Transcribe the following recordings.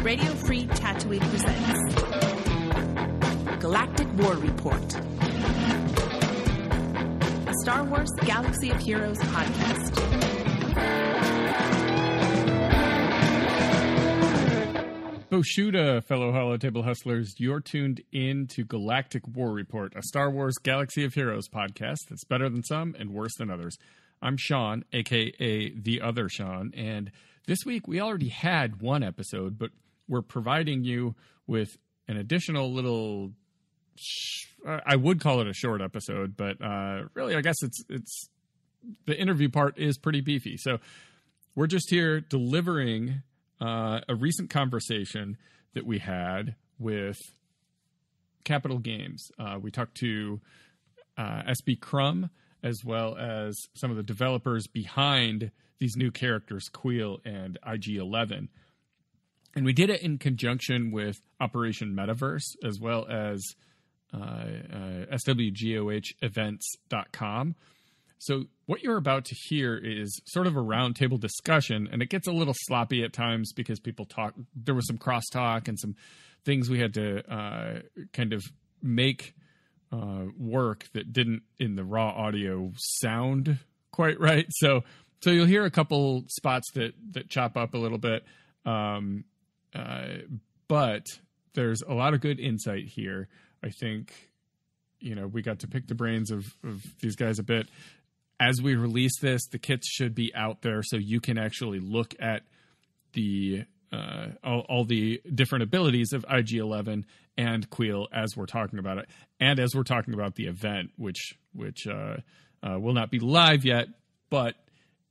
Radio Free Tatooine presents Galactic War Report, a Star Wars Galaxy of Heroes podcast. Boshuda, fellow Holotable Hustlers, you're tuned in to Galactic War Report, a Star Wars Galaxy of Heroes podcast that's better than some and worse than others. I'm Sean, a.k.a. The Other Sean, and this week we already had one episode, but we're providing you with an additional little, I would call it a short episode, but really I guess it's the interview part is pretty beefy. So we're just here delivering a recent conversation that we had with Capital Games. We talked to SB Crumb, as well as some of the developers behind these new characters, Queel and IG-11. And we did it in conjunction with Operation Metaverse, as well as SWGoH events.com. So what you're about to hear is sort of a roundtable discussion, and it gets a little sloppy at times because people talk. There was some crosstalk and some things we had to kind of make work that didn't, in the raw audio, sound quite right. So you'll hear a couple spots that chop up a little bit, but there's a lot of good insight here. I think, we got to pick the brains of these guys a bit. As we release this, the kits should be out there so you can actually look at the all the different abilities of IG-11 and Queel as we're talking about it, and as we're talking about the event, which will not be live yet, but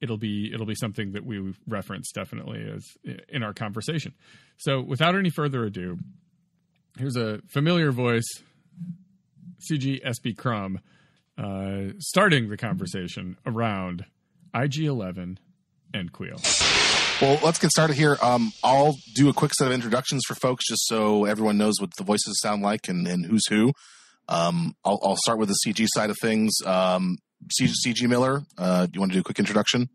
it'll be something that we reference definitely as in our conversation. So without any further ado, here's a familiar voice, CG SB Crumb, starting the conversation around IG-11 and Queel. Well, let's get started here. I'll do a quick set of introductions for folks just so everyone knows what the voices sound like and who's who. I'll start with the CG side of things. CG Miller, do you want to do a quick introduction?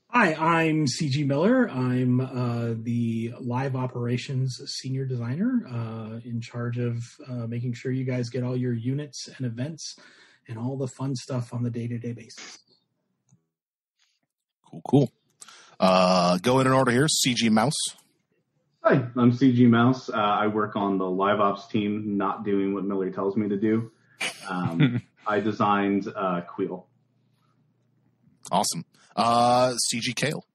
Hi, I'm CG Miller. I'm the live operations senior designer in charge of making sure you guys get all your units and events and all the fun stuff on the day-to-day basis. Cool. Go in order here. CG Mouse. Hi, I'm CG Mouse. I work on the live ops team, not doing what Miller tells me to do. I designed Queel. Awesome. CG Kale.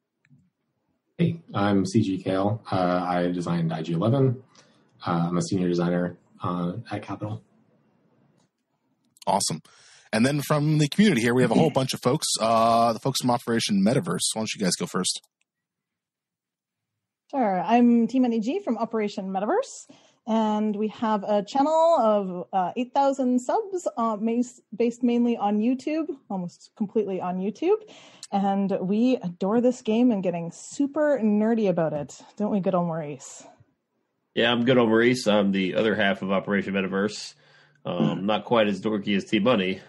Hey, I'm CG Kale. I designed IG-11. I'm a senior designer at Capital. Awesome. And then from the community here, we have a whole bunch of folks. The folks from Operation Metaverse. Why don't you guys go first? Sure. I'm Team NEG from Operation Metaverse, and we have a channel of 8,000 subs based mainly on YouTube, almost completely on YouTube. And we adore this game and getting super nerdy about it. Don't we, good old Maurice? Yeah, I'm good old Maurice. I'm the other half of Operation Metaverse. Not quite as dorky as T-Money.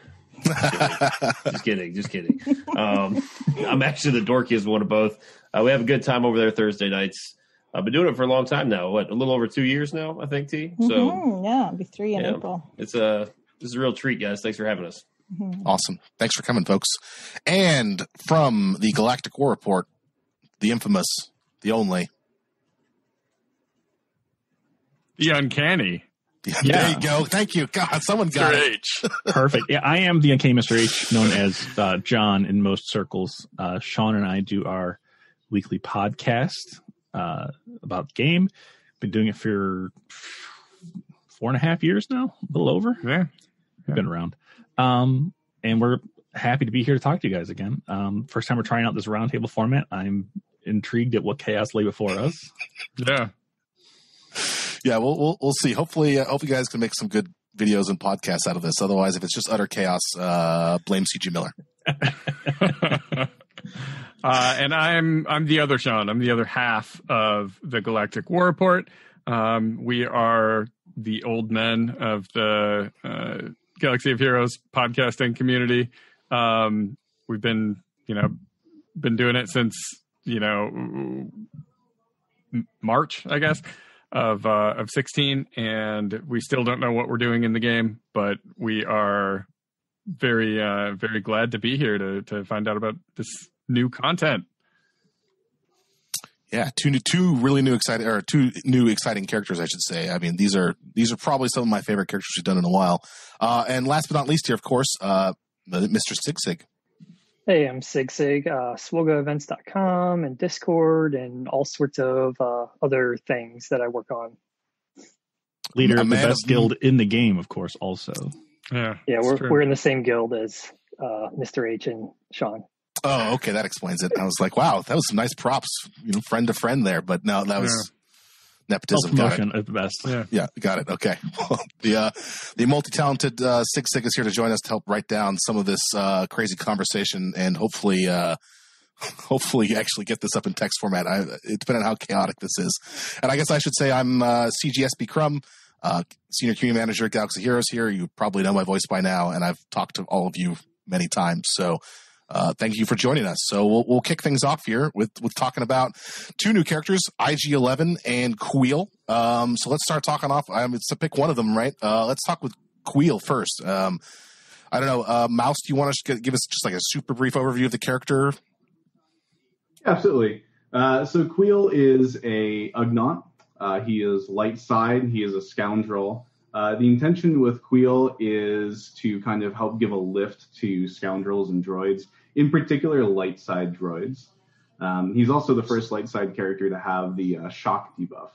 Just kidding. I'm actually the dorkiest one of both. We have a good time over there Thursday nights. I've been doing it for a long time now. A little over 2 years now, I think, T. So yeah, it'll be 3 in April. This is a real treat, guys. Thanks for having us. Awesome. Thanks for coming, folks. And from the Galactic War Report, the infamous, the only, the uncanny. Yeah, there you go. Thank you. God, someone got it. Perfect. Yeah, I am the uncanny Mr. H, known as John in most circles. Sean and I do our weekly podcast about the game. Been doing it for 4.5 years now, a little over. Yeah. Been around. And we're happy to be here to talk to you guys again. First time we're trying out this roundtable format. I'm intrigued at what chaos lay before us. Yeah. Yeah, we'll see. Hopefully, you guys can make some good videos and podcasts out of this. Otherwise, if it's just utter chaos, blame CG Miller. And I'm the other Sean. I'm the other half of the Galactic War Report. We are the old men of the Galaxy of Heroes podcasting community. We've been doing it since, March, I guess, of 16, and we still don't know what we're doing in the game, but we are very very glad to be here to find out about this new content. Yeah, two new exciting characters, I should say. I mean, these are probably some of my favorite characters we've done in a while. And last but not least here, of course, Mr. Sig. Hey, I'm Sig, SWGoH and Discord and all sorts of other things that I work on. Leader of the best guild in the game, of course, also. Yeah, we're in the same guild as Mr. H and Sean. Oh, okay, that explains it. I was like, wow, that was some nice props, friend to friend there. But no, that was nepotism. Promotion at the best. Yeah, got it. Okay. The multi-talented Sig is here to join us to help write down some of this crazy conversation and hopefully actually get this up in text format. It depends on how chaotic this is. And I guess I should say I'm CGSB Crum, Senior Community Manager at Galaxy Heroes here. You probably know my voice by now, and I've talked to all of you many times. So thank you for joining us. So we'll kick things off here with talking about two new characters, IG-11 and Queel. So let's start talking off. It's to pick one of them, right? Let's talk with Queel first. I don't know, Mouse, do you want to give us just like a super brief overview of the character? Absolutely. So Queel is a Ugnaught. He is light side. He is a scoundrel. The intention with Queel is to kind of help give a lift to scoundrels and droids, in particular light side droids. He's also the first light side character to have the shock debuff.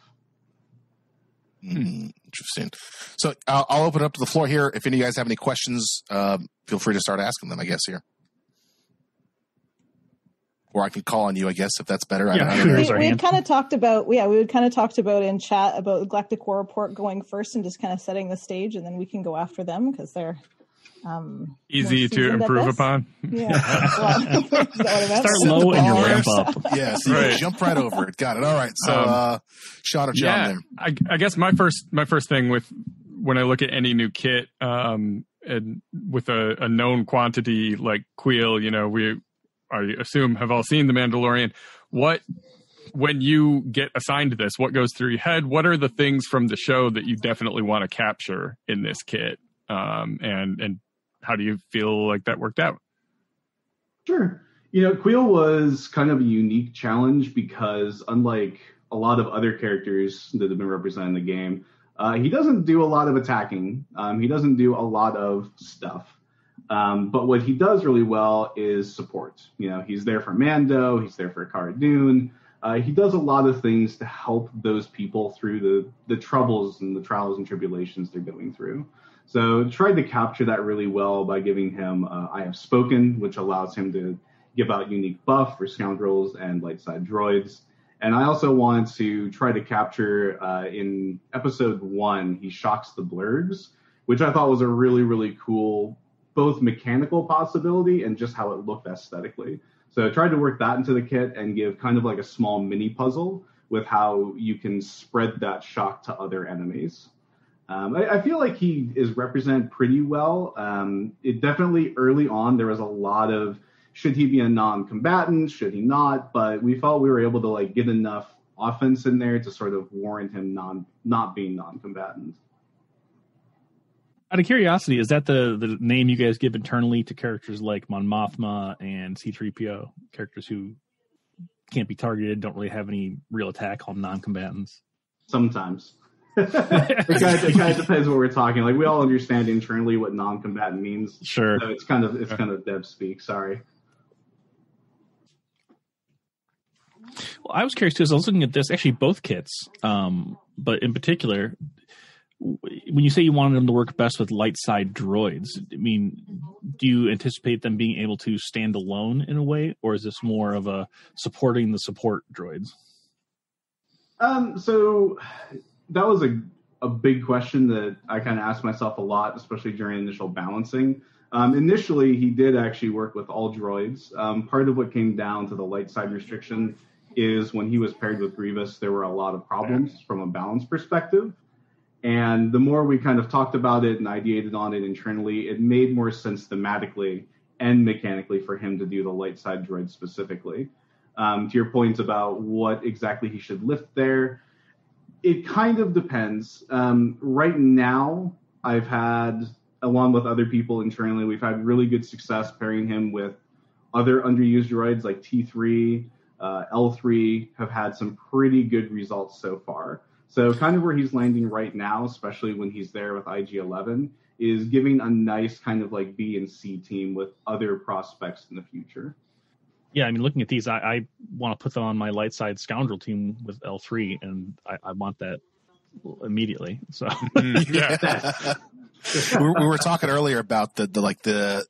Interesting. So I'll open it up to the floor here. If any of you guys have any questions, feel free to start asking them, I guess, here. Or I can call on you, I guess, if that's better. We had kind of talked about, in chat about the Galactic War Report going first and just kind of setting the stage, and then we can go after them because they're easy to improve upon. Yeah. Start low and you ramp up. Yeah, so you jump right over it. Got it. All right. So Sean or John there. I guess my first thing with when I look at any new kit, and with a known quantity like Queel, I assume have all seen The Mandalorian. When you get assigned to this, what goes through your head? What are the things from the show that you definitely want to capture in this kit? And how do you feel like that worked out? Sure. Queel was kind of a unique challenge because unlike a lot of other characters that have been represented in the game, he doesn't do a lot of attacking. He doesn't do a lot of stuff. But what he does really well is support. He's there for Mando. He's there for Cara Dune. He does a lot of things to help those people through the troubles and the trials and tribulations they're going through. So tried to capture that really well by giving him I Have Spoken, which allows him to give out unique buff for scoundrels and light side droids. And I also wanted to try to capture in episode 1, he shocks the blurgs, which I thought was a really, really cool both mechanical possibility and just how it looked aesthetically. So I tried to work that into the kit and give kind of like a small mini puzzle with how you can spread that shock to other enemies. I feel like he is represented pretty well. It definitely early on, there was a lot of, should he be a non-combatant? Should he not? But we felt we were able to get enough offense in there to sort of warrant him not being non-combatant. Out of curiosity, is that the name you guys give internally to characters like Mon Mothma and C-3PO, characters who can't be targeted, don't really have any real attack on non-combatants? Sometimes. It kind of depends what we're talking. We all understand internally what non-combatant means. Sure. So it's kind of dev speak. Sorry. Well, I was curious too, as I was looking at this, actually both kits, but in particular, when you say you wanted them to work best with light side droids, do you anticipate them being able to stand alone in a way, or is this more of a supporting the support droids? So that was a big question that I kind of asked myself a lot, especially during initial balancing. Initially, he did actually work with all droids. Part of what came down to the light side restriction is when he was paired with Grievous, there were a lot of problems from a balance perspective. And the more we kind of talked about it and ideated on it internally, it made more sense thematically and mechanically for him to do the light side droid specifically. To your point about what exactly he should lift there, it kind of depends. Right now, I've had, along with other people internally, we've had really good success pairing him with other underused droids like T3, L3 have had some pretty good results so far. So kind of where he's landing right now, especially when he's there with IG-11, is giving a nice kind of like B and C team with other prospects in the future. Yeah, I mean, looking at these, I want to put them on my light side scoundrel team with L3, and I want that immediately. So yeah. we were talking earlier about the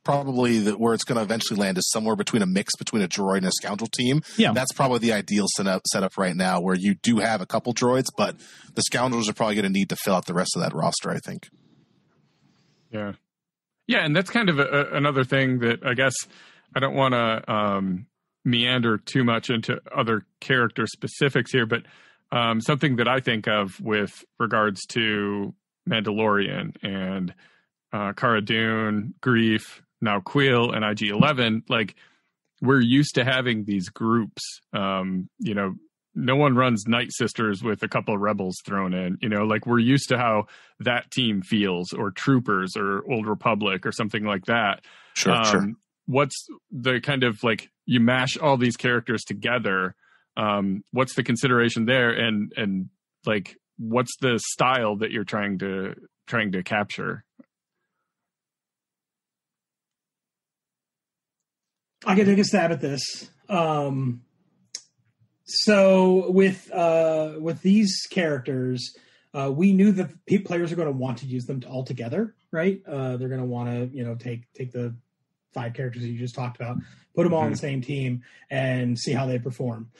probably where it's going to eventually land is somewhere between a mix between a droid and a scoundrel team. Yeah, that's probably the ideal setup right now, where you do have a couple droids, but the scoundrels are probably going to need to fill out the rest of that roster, I think. Yeah, and that's kind of another thing that I guess I don't want to meander too much into other character specifics here, but something that I think of with regards to Mandalorian and Cara Dune, Grief, now Queel, and IG-11, like, we're used to having these groups. No one runs Night Sisters with a couple of rebels thrown in. Like, we're used to how that team feels, or Troopers, or Old Republic, or something like that. Sure. What's the kind of, like, you mash all these characters together? What's the consideration there, and like, what's the style that you're trying to capture? I can take a stab at this. So with these characters, we knew that players are going to want to use them all together, right? They're going to want to, take the 5 characters that you just talked about, put them all on the same team, and see how they perform.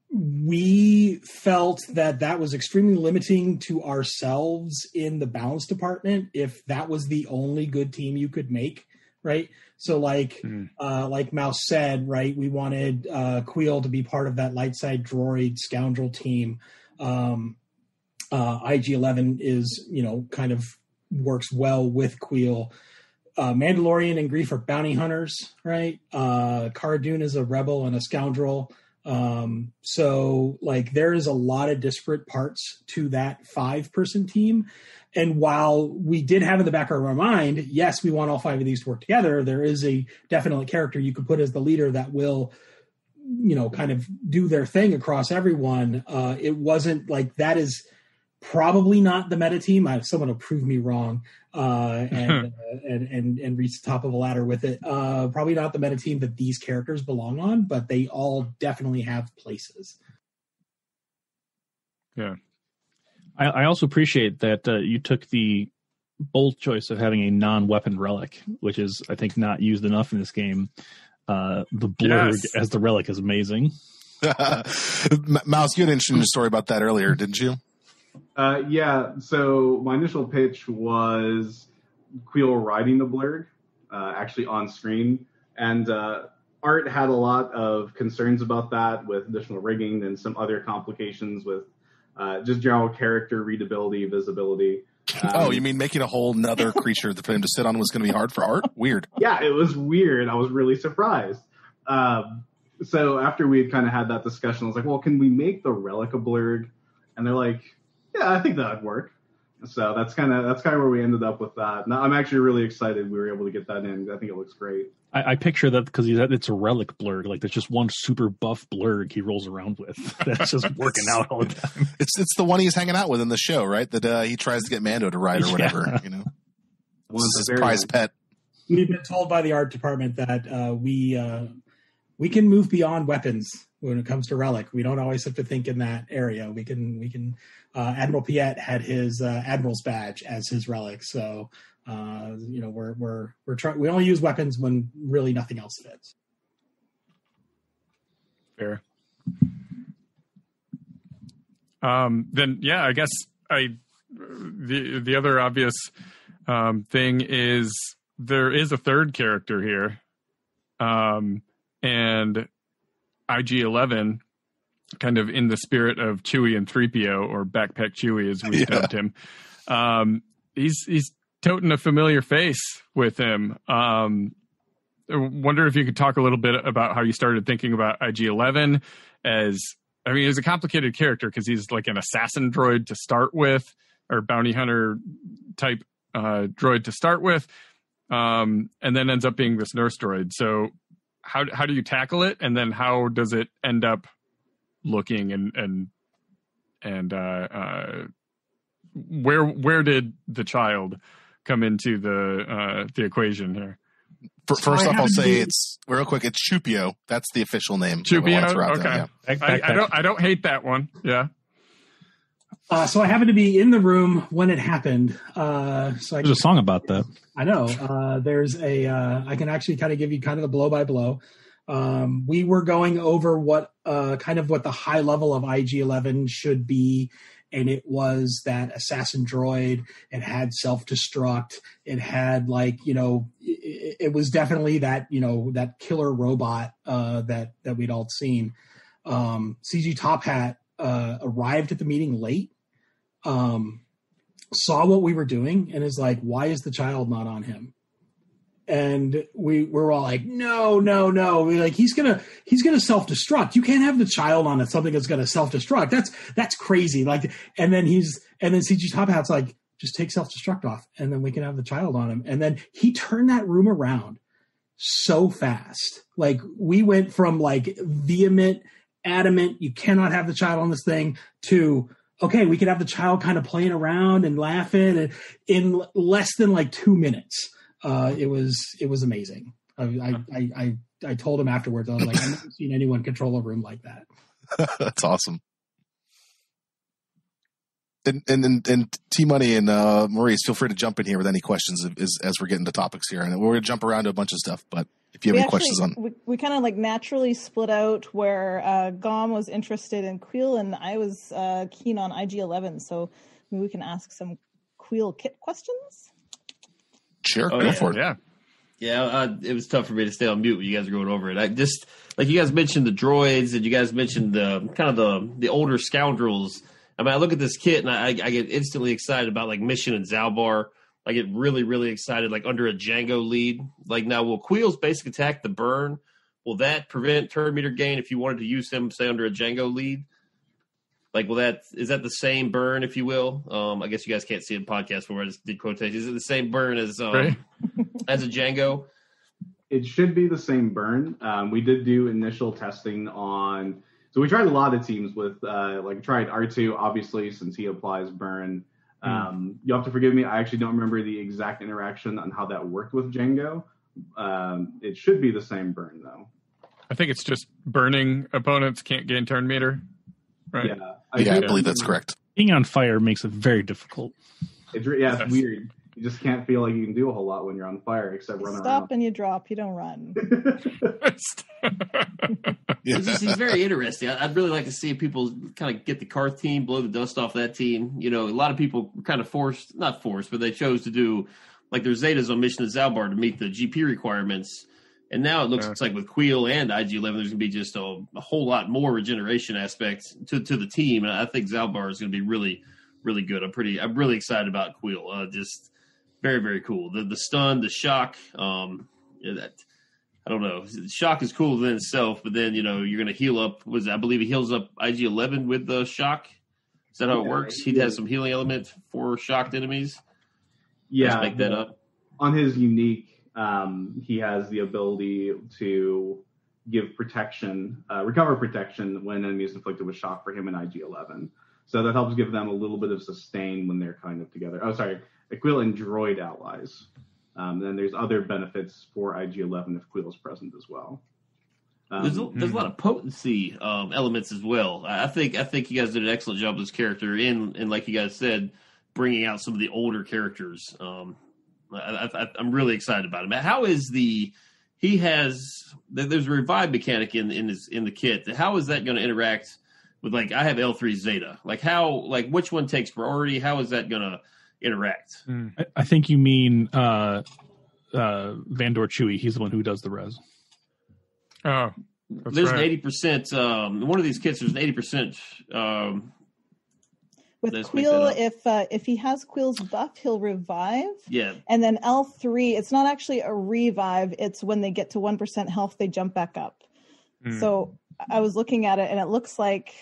We felt that was extremely limiting to ourselves in the balance department if that was the only good team you could make, right? So like Mouse said, right, we wanted Queel to be part of that light side droid scoundrel team. IG-11 is, kind of works well with Queel. Mandalorian and Grief are bounty hunters, right? Cara Dune is a rebel and a scoundrel. So like there is a lot of disparate parts to that 5-person team. And while we did have in the back of our mind, yes, we want all 5 of these to work together, there is a definite character you could put as the leader that will, kind of do their thing across everyone. It wasn't like, that is probably not the meta team. Someone will prove me wrong, and reach the top of a ladder with it. Probably not the meta team that these characters belong on, but they all definitely have places. Yeah. I also appreciate that you took the bold choice of having a non-weapon relic, which is, I think, not used enough in this game. The blurg as the relic is amazing. Mouse, you had an interesting story about that earlier, didn't you? Yeah, so my initial pitch was Queel riding the blurg, actually on screen. And Art had a lot of concerns about that with additional rigging and some other complications with just general character readability, visibility. You mean making a whole nother creature for him to sit on was going to be hard for Art? Weird. Yeah, it was weird. I was really surprised. So after we had kind of had that discussion, I was like, well, can we make the relic a blurg? And they're like, yeah, I think that would work. So that's kind of where we ended up with that. Now, I'm actually really excited we were able to get that in. I think it looks great. I picture that because it's a relic blurg. Like there's just one super buff blurg he rolls around with that's just working out all the time. It's the one he's hanging out with in the show, right? That he tries to get Mando to ride or whatever. It's his prize pet. We've been told by the art department that we can move beyond weapons when it comes to relic. We don't always have to think in that area. We can. Admiral Piet had his admiral's badge as his relic, so we're trying. We only use weapons when really nothing else fits. Fair. Then I guess the other obvious thing is there is a third character here, and IG-11, kind of in the spirit of Chewie and 3PO, or Backpack Chewie as we dubbed him. He's toting a familiar face with him. wonder if you could talk a little bit about how you started thinking about IG-11 he's a complicated character because he's like an assassin droid to start with, or bounty hunter type droid to start with, and then ends up being this nurse droid. So how do you tackle it, and then how does it end up looking, and where did the child come into the equation here? First off, I'll say it's real quick. It's Chupio. That's the official name. Chupio. Okay. Yeah. I don't hate that one. Yeah. So I happened to be in the room when it happened. There's a song about that. I know. I can actually kind of give you kind of the blow by blow. We were going over what the high level of IG-11 should be. And it was that assassin droid. It had self-destruct. It had it was definitely that, that killer robot that we'd all seen. CG Top Hat arrived at the meeting late, saw what we were doing, and is like, why is the child not on him? And we're all like, no. We're like, he's gonna self-destruct. You can't have the child on something that's gonna self-destruct. That's crazy. And then CG Top Hat's like, just take self-destruct off, and then we can have the child on him. And then he turned that room around so fast. Like, we went from vehement, adamant, you cannot have the child on this thing, to okay, we could have the child kind of playing around and laughing, and in less than 2 minutes. It was amazing. I told him afterwards, I was like, I've never seen anyone control a room like that. That's awesome. And T Money and Maurice, feel free to jump in here with any questions as we're getting to topics here. And we're going to jump around to a bunch of stuff, but if you have any questions on, we kind of naturally split out where Gom was interested in Queel and I was keen on IG-11. So maybe we can ask some Queel kit questions. Sure, go for it. Yeah, it was tough for me to stay on mute when you guys were going over it. I just, you guys mentioned the droids, and you guys mentioned the kind of the older scoundrels. I mean, I look at this kit, and I get instantly excited about Mission and Zalbar. I get really, really excited, under a Django lead. Now, will Queel's basic attack, the burn, will that prevent turn meter gain if you wanted to use him, say, under a Django lead? Is that the same burn, if you will? I guess you guys can't see the podcast where I just did quotations. Is it the same burn as as a Django? It should be the same burn. We did do initial testing on, so we tried a lot of teams with, tried R2, obviously, since he applies burn. You have to forgive me. I actually don't remember the exact interaction on how that worked with Django. It should be the same burn, though. I think it's just burning opponents can't gain turn meter. Right. Yeah, I believe that's correct. Being on fire makes it very difficult. It's weird. You just can't feel like you can do a whole lot when you're on fire except run around. Stop and you drop. You don't run. It's very interesting. I'd really like to see people kind of get the Karth team, blow the dust off that team. A lot of people were kind of not forced, but they chose to do their Zetas on Mission to Zalbar to meet the GP requirements. And now it looks like with Queel and IG-11, there's going to be just a whole lot more regeneration aspects to the team. And I think Zalbar is going to be really, really good. I'm really excited about Queel. Just very, very cool. The stun, the shock, I don't know. Shock is cool within itself, but then, you're going to heal up. I believe he heals up IG-11 with the shock. Is that how it works? He has some healing element for shocked enemies. Yeah. Let's make that up. On his unique, he has the ability to give protection, recover protection when enemies inflicted with shock for him in IG-11. So that helps give them a little bit of sustain when they're kind of together. Oh, sorry, Queel and droid allies. Then there's other benefits for IG-11 if Queel is present as well. There's a lot of potency elements as well. I think you guys did an excellent job with this character in like you guys said, bringing out some of the older characters. I'm really excited about him. How is there's a revive mechanic in the kit. How is that going to interact with I have L3 Zeta? Which one takes priority? How is that going to interact? I think you mean Vandor Chewy. He's the one who does the res. Oh, there's an 80%. One of these kits, there's an 80%. With Let's make that Queel, if he has Queel's buff, he'll revive. Yeah. And then L3, it's not actually a revive. It's when they get to 1% health, they jump back up. So I was looking at it, and it looks like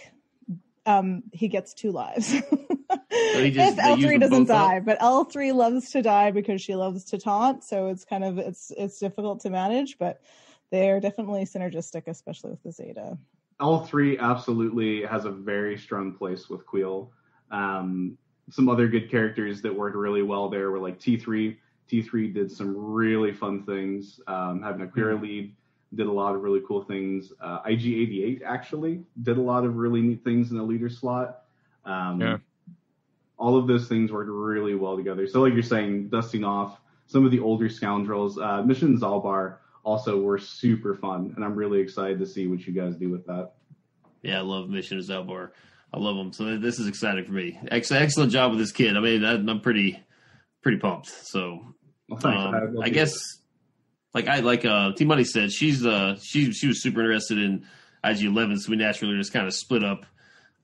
he gets 2 lives. So if L3 doesn't die, but L3 loves to die because she loves to taunt. So it's kind of it's difficult to manage, but they're definitely synergistic, especially with the Zeta. L3 absolutely has a very strong place with Queel. Some other good characters that worked really well there were like T3. T3 did some really fun things. Having a queer lead did a lot of really cool things. IG88 actually did a lot of really neat things in the leader slot. All of those things worked really well together. So like you're saying, dusting off some of the older scoundrels. Mission Zalbar also were super fun, and I'm really excited to see what you guys do with that. Yeah, I love Mission Zalbar. I love them. So this is exciting for me. Excellent job with this kid. I mean, I'm pretty pumped. So I guess like T Money said, she was super interested in IG11, so we naturally just kind of split up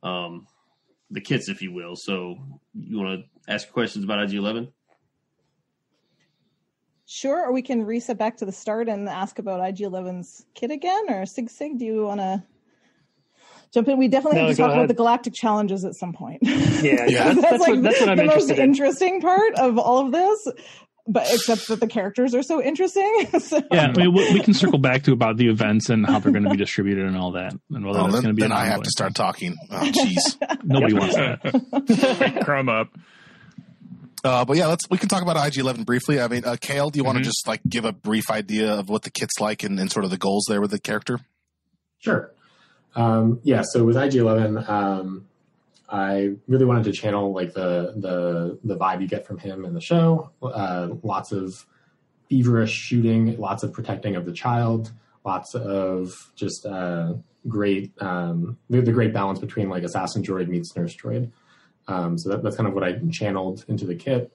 the kits, if you will. So you want to ask questions about IG11? Sure, or we can reset back to the start and ask about IG11's kit again, or Sig, do you want to jump in? We definitely have to talk about the Galactic Challenges at some point. Yeah. that's what I'm the most interesting part of all of this, but except that the characters are so interesting. So. Yeah, I mean, we can circle back to about the events and how they're going to be distributed and all that, and whether that's going to be. Then I have to start talking. Oh, jeez. Nobody wants that. Crumb up. But yeah, we can talk about IG11 briefly. I mean, Kale, do you want to just like give a brief idea of what the kit's like and sort of the goals there with the character? Sure. So with IG11, I really wanted to channel like the vibe you get from him in the show. Lots of feverish shooting, lots of protecting of the child, lots of just great the great balance between like assassin droid meets nurse droid. So that's kind of what I channeled into the kit.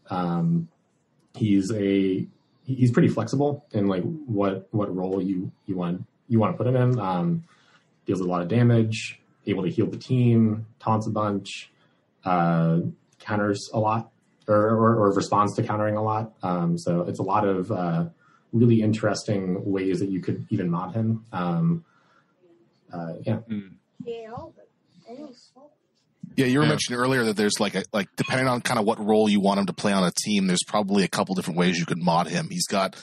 He's pretty flexible in like what role you want to put him in. Deals a lot of damage, able to heal the team, taunts a bunch, counters a lot, or responds to countering a lot. So it's a lot of really interesting ways that you could even mod him. Yeah, you were mentioning earlier that there's like depending on kind of what role you want him to play on a team, there's probably a couple different ways you could mod him. He's got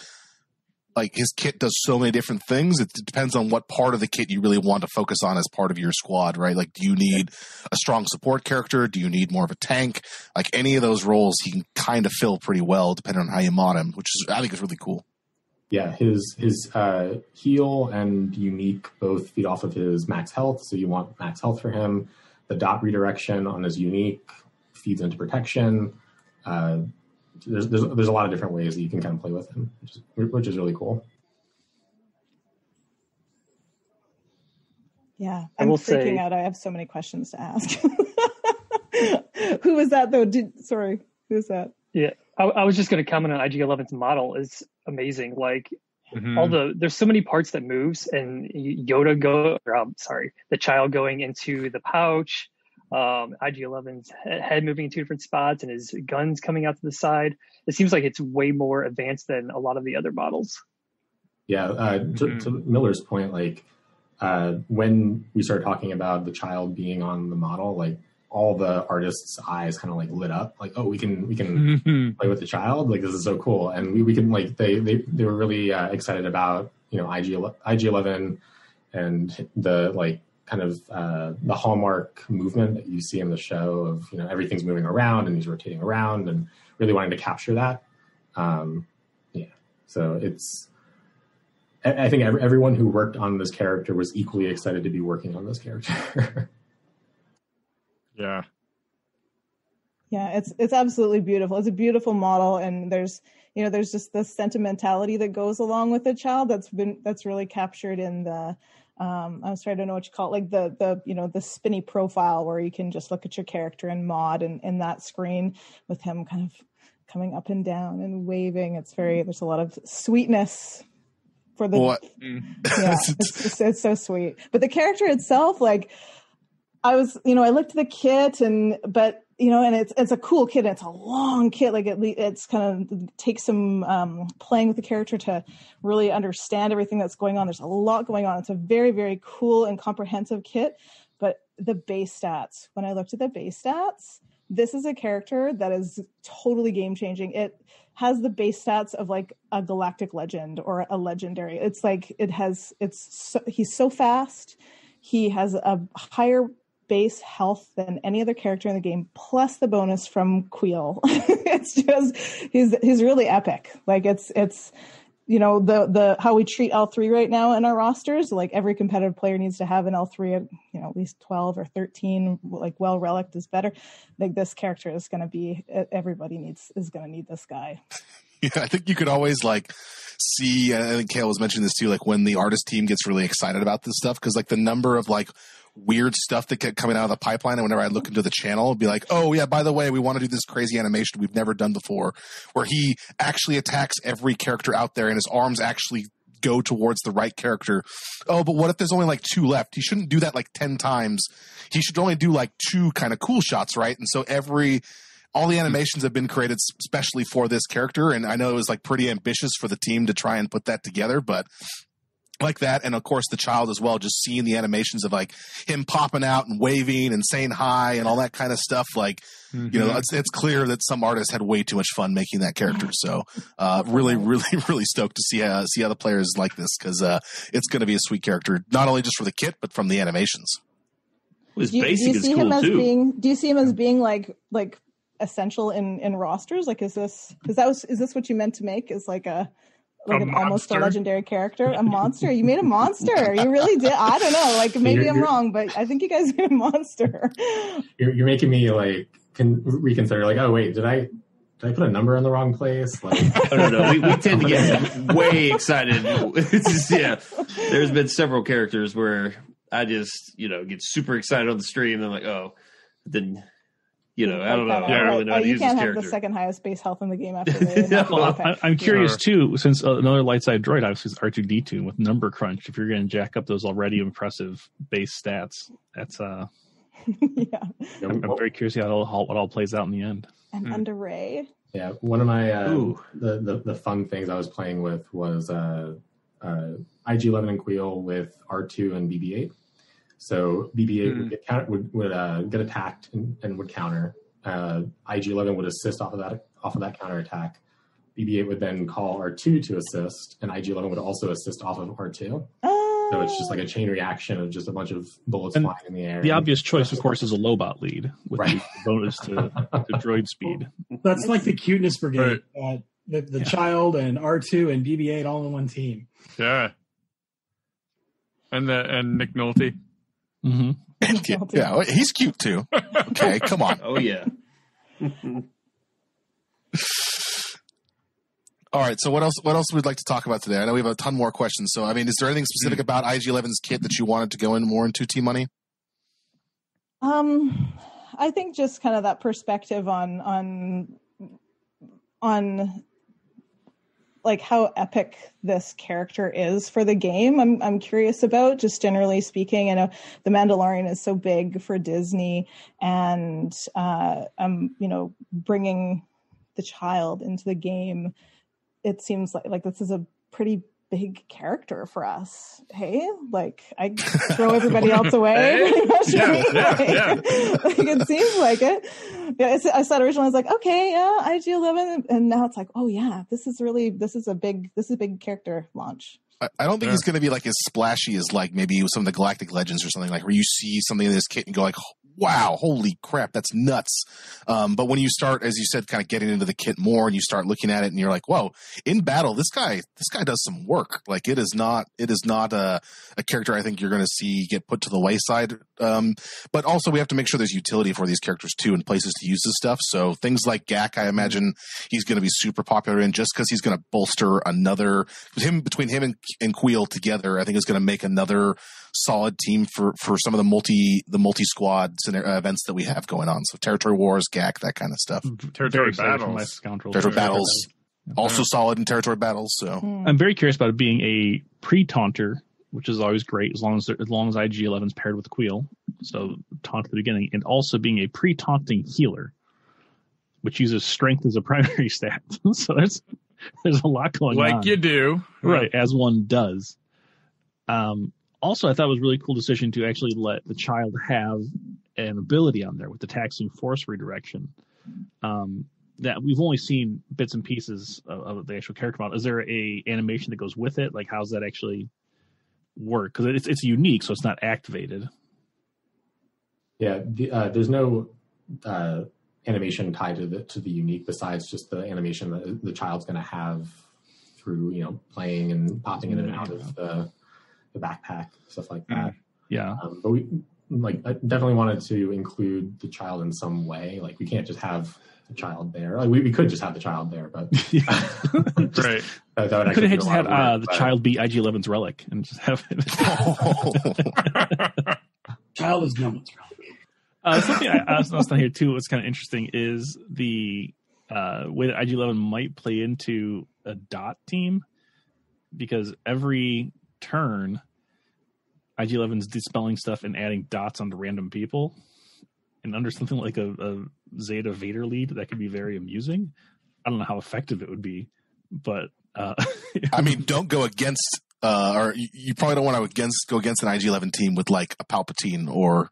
like his kit does so many different things. It depends on what part of the kit you really want to focus on as part of your squad, right? Like, do you need a strong support character? Do you need more of a tank? Like any of those roles, he can kind of fill pretty well depending on how you mod him, which is I think is really cool. Yeah, his heal and unique both feed off of his max health, so you want max health for him. The dot redirection on his unique feeds into protection. There's a lot of different ways that you can kind of play with him, which is really cool. Yeah, I'm freaking out. I have so many questions to ask. Who was that though? Who's that? Yeah, I was just going to comment on IG11's model is amazing. Like there's so many parts that moves, and the child going into the pouch, IG11's head moving in 2 different spots, and his guns coming out to the side. It seems like it's way more advanced than a lot of the other models. Yeah, to Miller's point, like when we started talking about the child being on the model, like all the artists' eyes kind of like lit up, like, oh, we can play with the child, like this is so cool, and we can like they were really excited about IG11 and the like kind of the hallmark movement that you see in the show of everything's moving around and he's rotating around, and really wanting to capture that. So it's I think everyone who worked on this character was equally excited to be working on this character. Yeah. Yeah, it's absolutely beautiful. It's a beautiful model, and there's just the sentimentality that goes along with the child that's really captured in the I'm sorry, I don't know what you call it, like the spinny profile where you can just look at your character and mod in that screen with him kind of coming up and down and waving. There's a lot of sweetness for the it's so sweet. But the character itself, like I looked at the kit but and it's a cool kit. It's a long kit. Like it's kind of takes some playing with the character to really understand everything that's going on. There's a lot going on. It's a very, very cool and comprehensive kit. But the base stats, when I looked at the base stats, this is a character that is totally game changing. It has the base stats of like a galactic legend or a legendary. It's like he's so fast. He has a higher base health than any other character in the game, plus the bonus from Queel. It's just he's really epic. Like it's the how we treat L3 right now in our rosters. Like every competitive player needs to have an L3 at least 12 or 13. Like well relict is better. Like this character is going to be is going to need this guy. Yeah, I think you could always like see. I think Kale was mentioning this too. Like when the artist team gets really excited about this stuff, because like the number of like weird stuff that kept coming out of the pipeline, and whenever I look into the channel, it'd be like, oh yeah, by the way, we want to do this crazy animation we've never done before, where he actually attacks every character out there, and his arms actually go towards the right character. Oh, but what if there's only like 2 left? He shouldn't do that like 10 times. He should only do like 2 kind of cool shots, right? And so all the animations have been created specially for this character, and I know it was like pretty ambitious for the team to try and put that together, but like that, and of course the child as well, just seeing the animations of like him popping out and waving and saying hi and all that kind of stuff. Like, it's clear that some artists had way too much fun making that character. So, really, really, really stoked to see how the players like this, because it's going to be a sweet character, not only just for the kit, but from the animations. His basic is cool too. Do you see him as being like essential in rosters? Like, is this what you meant to make? Is like almost a legendary character, a monster? You made a monster. You really did. I don't know. Like maybe I'm wrong, but I think you guys made a monster. You're making me like reconsider. Like, oh wait, did I put a number in the wrong place? Like, no. We tend to get way excited. There's been several characters where I just get super excited on the stream, and I'm like, oh, then. I don't know. I don't really know how to use this character. You can't have the second highest base health in the game after the I'm curious too, since another light side droid obviously is R2D2 with number crunch. If you're going to jack up those already impressive base stats, that's I'm very curious how it all plays out in the end. And under Ray. Yeah, one of my the fun things I was playing with was IG-11 and Queel with R2 and BB-8. So BB-8 would get attacked and would counter. IG-11 would assist off of that counter attack. BB-8 would then call R2 to assist, and IG-11 would also assist off of R2. So it's just like a chain reaction of just a bunch of bullets flying in the air. The obvious choice, of course, is a Lobot lead with the bonus to droid speed. That's like the cuteness brigade. Right. The child and R2 and BB-8 all in one team. Yeah. And Nick Nolte. Mm-hmm. Yeah, he's cute too. Okay, come on. Oh yeah. All right. So what else would like to talk about today? I know we have a ton more questions. So I mean, is there anything specific about IG-11's kit that you wanted to go more into, T Money? I think just kind of that perspective on like how epic this character is for the game. I'm curious about, just generally speaking. I know The Mandalorian is so big for Disney, and bringing the child into the game, it seems like this is a pretty big character for us. Hey, like I throw everybody else away. Pretty much. Like it seems like it. Yeah, I said originally, I was like, okay, yeah, IG-11, and now it's like, oh yeah, this is a big character launch. I don't think he's going to be like as splashy as like maybe some of the Galactic Legends or something, like where you see something in this kit and go like, wow, holy crap, that's nuts. But when you start, as you said, kind of getting into the kit more, and you start looking at it, and you're like, whoa, in battle, this guy does some work. Like it is not a character I think you're going to see get put to the wayside. But also we have to make sure there's utility for these characters too, and places to use this stuff. So things like GAC, I imagine he's going to be super popular in, just because he's going to bolster between him and Queel together. I think is going to make another solid team for some of the multi squads and events that we have going on. So territory wars, GAC, that kind of stuff. Territory battles. Territory battles. Also solid in territory battles. So I'm very curious about it being a pre-taunter, which is always great as long as IG-11's paired with Queel. so taunt at the beginning, and also being a pre-taunting healer, which uses strength as a primary stat. So there's a lot going on. Like you do. Right, as one does. Also, I thought it was a really cool decision to actually let the child have an ability on there with the taxing force redirection. That we've only seen bits and pieces of the actual character model. Is there a animation that goes with it? Like, how's that actually work? Because it's unique, so it's not activated. Yeah, there's no animation tied to the unique besides just the animation that the child's going to have through playing and popping in and out of the backpack, stuff like that. Yeah, but we I definitely wanted to include the child in some way. Like, we can't just have the child there. Like, we could just have the child there, but right. That would could have just had the child be IG-11's relic and just have it. Child is no one's relic. Something I was noticing here too. What's kind of interesting is the way that IG-11 might play into a dot team, because every turn IG-11's dispelling stuff and adding dots onto random people, and under something like a Zeta Vader lead, that could be very amusing. I don't know how effective it would be, but I mean, don't go against or you probably don't want to go against an IG-11 team with like a Palpatine or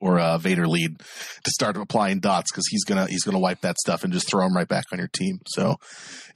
a Vader lead to start applying dots, because he's gonna wipe that stuff and just throw them right back on your team. So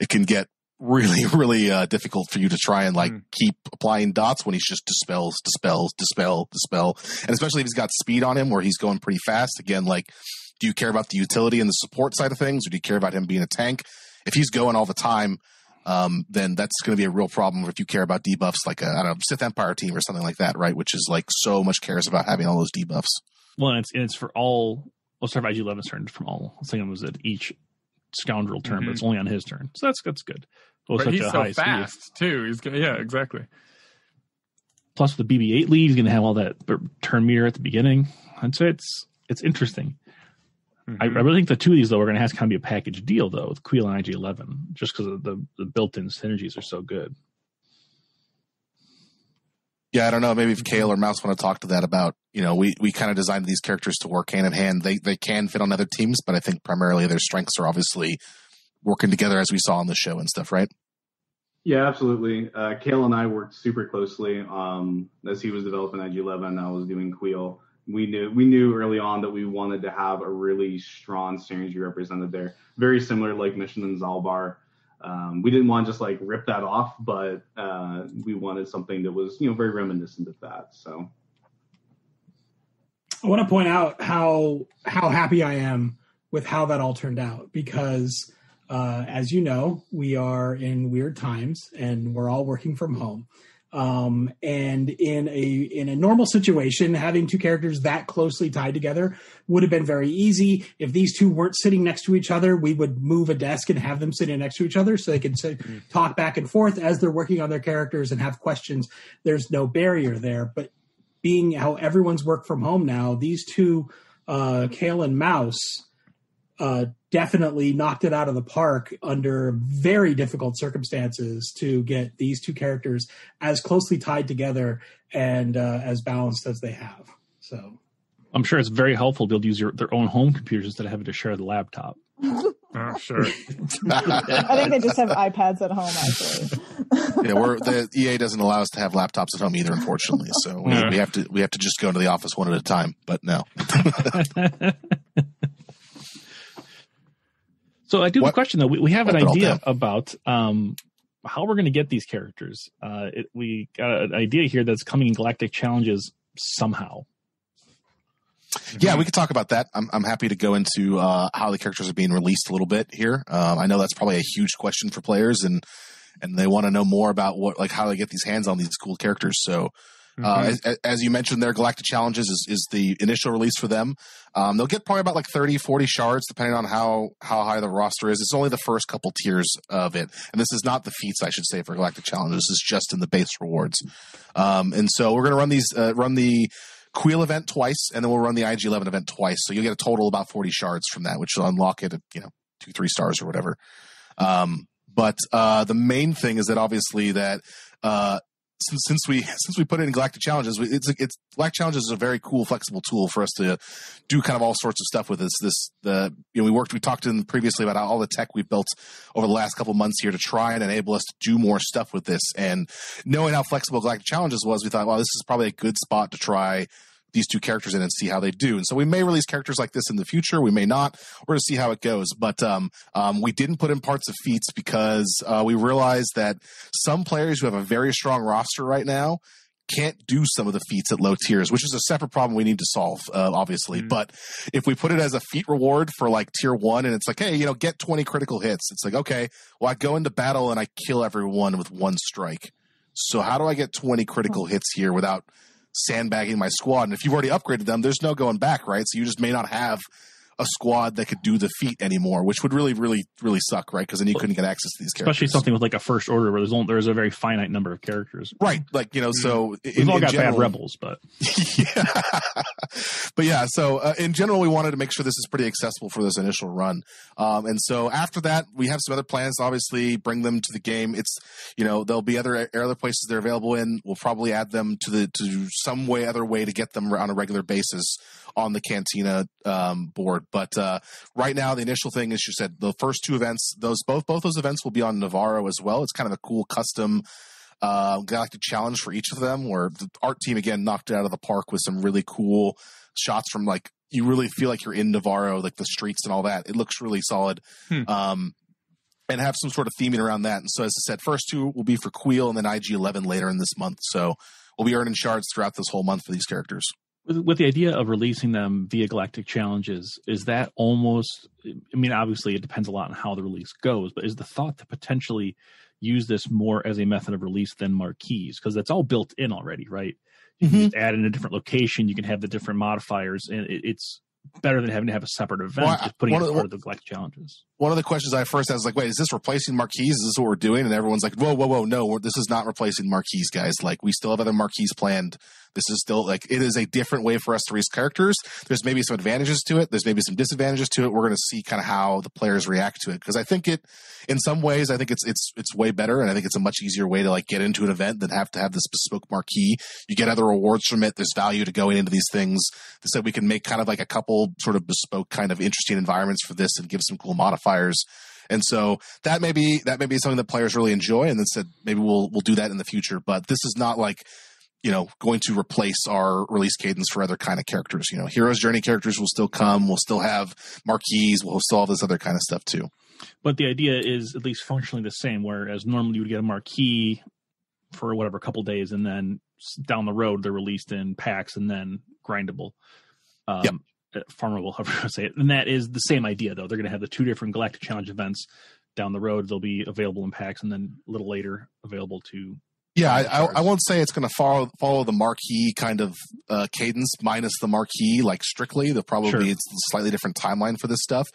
it can get really, really difficult for you to try and keep applying dots when he's just dispel, and especially if he's got speed on him where he's going pretty fast. Again, do you care about the utility and the support side of things, or do you care about him being a tank? If he's going all the time, then that's going to be a real problem. If you care about debuffs, like a Sith Empire team or something like that, right? Which is so much cares about having all those debuffs. Well, and it's for all. Let's start with IG-11's turn from all. I was thinking it was at each scoundrel turn, but it's only on his turn, so that's good. But he's so fast too. He's yeah, exactly. Plus, with the BB-8 lead, he's going to have all that turn meter at the beginning. I'd say it's interesting. I really think the two of these, though, are going to have to kind of be a package deal, though, with Queel and IG-11, just because of the built-in synergies are so good. Yeah, I don't know. Maybe if Kale or Mouse want to talk to that about, we kind of designed these characters to work hand in hand. They can fit on other teams, but I think primarily their strengths are obviously working together, as we saw on the show and stuff, right? Yeah, absolutely. Kale and I worked super closely as he was developing IG-11. I was doing Queel. We knew early on that we wanted to have a really strong synergy represented there, very similar like Mission and Zalbar. We didn't want to just rip that off, but we wanted something that was very reminiscent of that. So I want to point out how happy I am with how that all turned out, because as you know, we are in weird times and we're all working from home. And in a normal situation, having two characters that closely tied together would have been very easy. If these two weren't sitting next to each other, we would move a desk and have them sitting next to each other so they could talk back and forth as they're working on their characters and have questions. There's no barrier there. But being how everyone's worked from home now, these two, Kale and Mouse, definitely knocked it out of the park under very difficult circumstances to get these two characters as closely tied together and as balanced as they have. So I'm sure it's very helpful to be able to use their own home computers instead of having to share the laptop. Oh, sure. I think they just have iPads at home, actually. Yeah, the EA doesn't allow us to have laptops at home either, unfortunately. So we have to just go into the office one at a time. But no. So I do have a question, though. We have an idea about how we're going to get these characters. We got an idea here that's coming in Galactic Challenges somehow. Yeah, we could talk about that. I'm happy to go into how the characters are being released a little bit here. I know that's probably a huge question for players, and they want to know more about how they get these hands on these cool characters. So as you mentioned there, Galactic Challenges is the initial release for them. They'll get probably about 30, 40 shards, depending on how high the roster is. It's only the first couple tiers of it. And this is not the feats, I should say, for Galactic Challenges. This is just in the base rewards. And so we're going to run the Queel event twice, and then we'll run the IG-11 event twice. So you'll get a total of about 40 shards from that, which will unlock it at 2-3 stars or whatever. But the main thing is that obviously that since we put it in Galactic Challenges, Galactic Challenges is a very cool, flexible tool for us to do kind of all sorts of stuff with we talked previously about all the tech we've built over the last couple of months here to try and enable us to do more stuff with this. And knowing how flexible Galactic Challenges was, we thought, well, this is probably a good spot to try these two characters in and see how they do. And so we may release characters like this in the future. We may not. We're going to see how it goes. But we didn't put in parts of feats because we realized that some players who have a very strong roster right now can't do some of the feats at low tiers, which is a separate problem we need to solve, obviously. Mm-hmm. But if we put it as a feat reward for like tier 1 and it's like, hey, get 20 critical hits. It's like, okay, well, I go into battle and I kill everyone with 1 strike. So how do I get 20 critical hits here without sandbagging my squad? And if you've already upgraded them, there's no going back, right? So you just may not have a squad that could do the feat anymore, which would really, really, really suck, right? Because then you couldn't get access to these characters. Especially something with like a first order where there's a very finite number of characters. Right. Like, so we've all got bad rebels, but yeah. But yeah, so in general, we wanted to make sure this is pretty accessible for this initial run. And so after that, we have some other plans to obviously bring them to the game. It's, there'll be other places they're available in. We'll probably add them to some other way to get them on a regular basis on the Cantina board. But right now, the initial thing is, you said the first 2 events, both those events will be on Navarro as well. It's kind of a cool custom Galactic Challenge for each of them, where the art team again knocked it out of the park with some really cool shots from, like, you really feel like you're in Navarro, like the streets and all that. It looks really solid. And have some sort of theming around that. And so, as I said, first 2 will be for Queel and then IG-11 later in this month. So we'll be earning shards throughout this whole month for these characters. With the idea of releasing them via Galactic Challenges, is that almost, I mean, obviously it depends a lot on how the release goes, but is the thought to potentially use this more as a method of release than marquees? Because that's all built in already, right? You can just add in a different location, you can have the different modifiers, and it's better than having to have a separate event, just putting it as part of the Galactic Challenges. One of the questions I first asked was like, wait, is this replacing marquees? Is this what we're doing? And everyone's like, whoa, no, this is not replacing marquees, guys. Like, we still have other marquees planned. This is still, like, it is a different way for us to release characters. There's maybe some advantages to it. There's maybe some disadvantages to it. We're going to see kind of how the players react to it. Because I think in some ways, I think it's way better. And I think it's a much easier way to, like, get into an event than have to have this bespoke marquee. You get other rewards from it. There's value to going into these things. They said we can make kind of like a couple sort of bespoke kind of interesting environments for this and give some cool modifiers. And so that may be something that players really enjoy. And then said maybe we'll do that in the future. But this is not like, going to replace our release cadence for other kind of characters. Hero's Journey characters will still come. We'll still have marquees. We'll still have this other kind of stuff too. But the idea is at least functionally the same, whereas normally you would get a marquee for whatever, a couple days, and then down the road they're released in packs and then grindable. Farmable, however you want to say it. And that is the same idea, though. They're going to have the 2 different Galactic Challenge events down the road. They'll be available in packs and then a little later available to... Yeah, I won't say it's going to follow the marquee kind of cadence minus the marquee, like, strictly. It's a slightly different timeline for this stuff.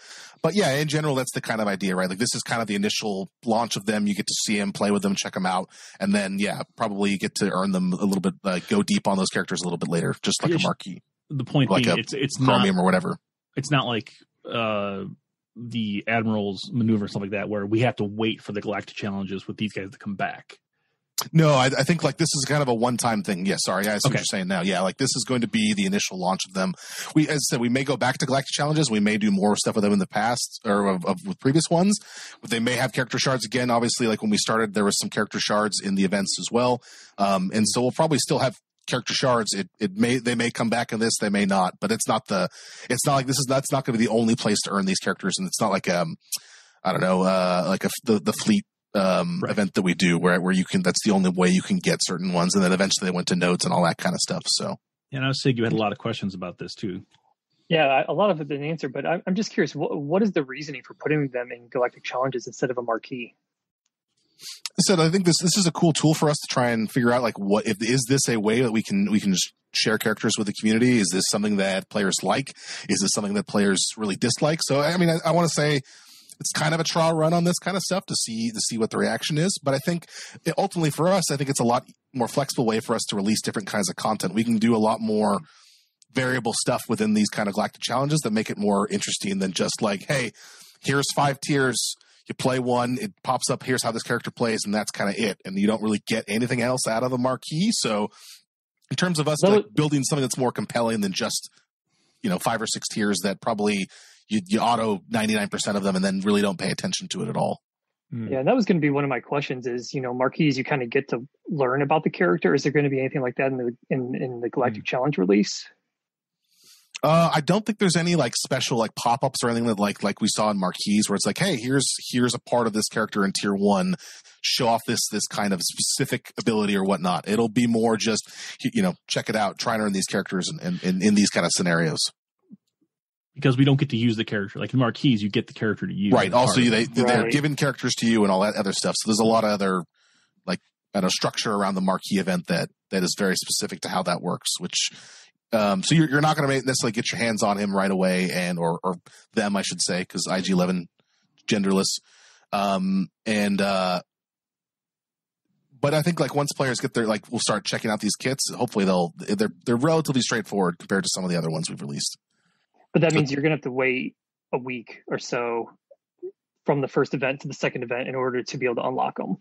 But yeah, in general, that's the kind of idea, right? Like, this is kind of the initial launch of them. You get to see them, play with them, check them out. And then, yeah, probably you get to earn them a little bit, go deep on those characters a little bit later, just like a marquee. The point like being, it's Chromium not, or whatever. It's not like the Admiral's maneuver and stuff like that, where we have to wait for the Galactic Challenges with these guys to come back. No, I think like this is kind of a one-time thing. Yeah, sorry, I see what you're saying now. Yeah, like this is going to be the initial launch of them. As I said, we may go back to Galactic Challenges. We may do more stuff with them in the past or with previous ones. But they may have character shards again. Obviously, like when we started, there was some character shards in the events as well. And so we'll probably still have character shards. They may come back in this, they may not. But that's not going to be the only place to earn these characters. And it's not like the fleet event that we do where you can, that's the only way you can get certain ones. And then eventually they went to nodes and all that kind of stuff. So, and I was Sig, you had a lot of questions about this too. Yeah, a lot of it has been answered, but I'm just curious, what is the reasoning for putting them in Galactic Challenges instead of a marquee? So I think this is a cool tool for us to try and figure out, like, is this a way that we can just share characters with the community? Is this something that players like? Is this something that players really dislike? So, I mean, I want to say it's kind of a trial run on this kind of stuff to see what the reaction is. But I think ultimately for us, I think it's a lot more flexible way for us to release different kinds of content. We can do a lot more variable stuff within these kind of Galactic Challenges that make it more interesting than just like, hey, here's 5 tiers. You play one, it pops up, here's how this character plays, and that's kind of it. And you don't really get anything else out of the marquee. So in terms of us building something that's more compelling than just, 5 or 6 tiers that probably you auto 99% of them and then really don't pay attention to it at all. Yeah, that was going to be one of my questions is, marquees, you kind of get to learn about the character. Is there going to be anything like that in the Galactic Challenge release? I don't think there's any special pop-ups or anything that like we saw in marquees where it's like, hey, here's a part of this character in tier 1, show off this kind of specific ability or whatnot. It'll be more just, check it out, try and earn these characters in these kind of scenarios. Because we don't get to use the character. Like in marquees, you get the character to use. Right. Also, they're giving characters to you and all that other stuff. So there's a lot of other structure around the marquee event that is very specific to how that works, which so you're not going to necessarily get your hands on him right away or them, I should say, because IG-11 genderless. But I think once players get there, we'll start checking out these kits. Hopefully they're relatively straightforward compared to some of the other ones we've released. But that means you're going to have to wait a week or so from the first event to the second event in order to be able to unlock them.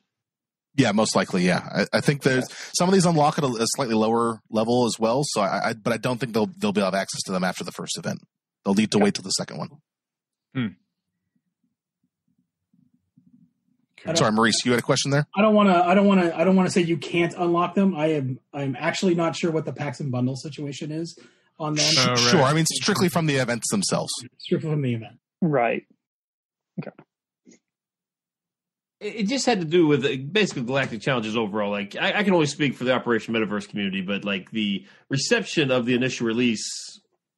Yeah, most likely. Yeah, I think there's some of these unlock at a slightly lower level as well. So but I don't think they'll be able to have access to them after the first event. They'll need to wait till the second one. Sorry, Maurice, you had a question there? I don't want to say you can't unlock them. I'm actually not sure what the packs and bundle situation is on them. Sure. I mean, strictly from the events themselves. Strictly from the event. Right. Okay. It just had to do with basically Galactic Challenges overall. I can only speak for the Operation Metaverse community, but the reception of the initial release,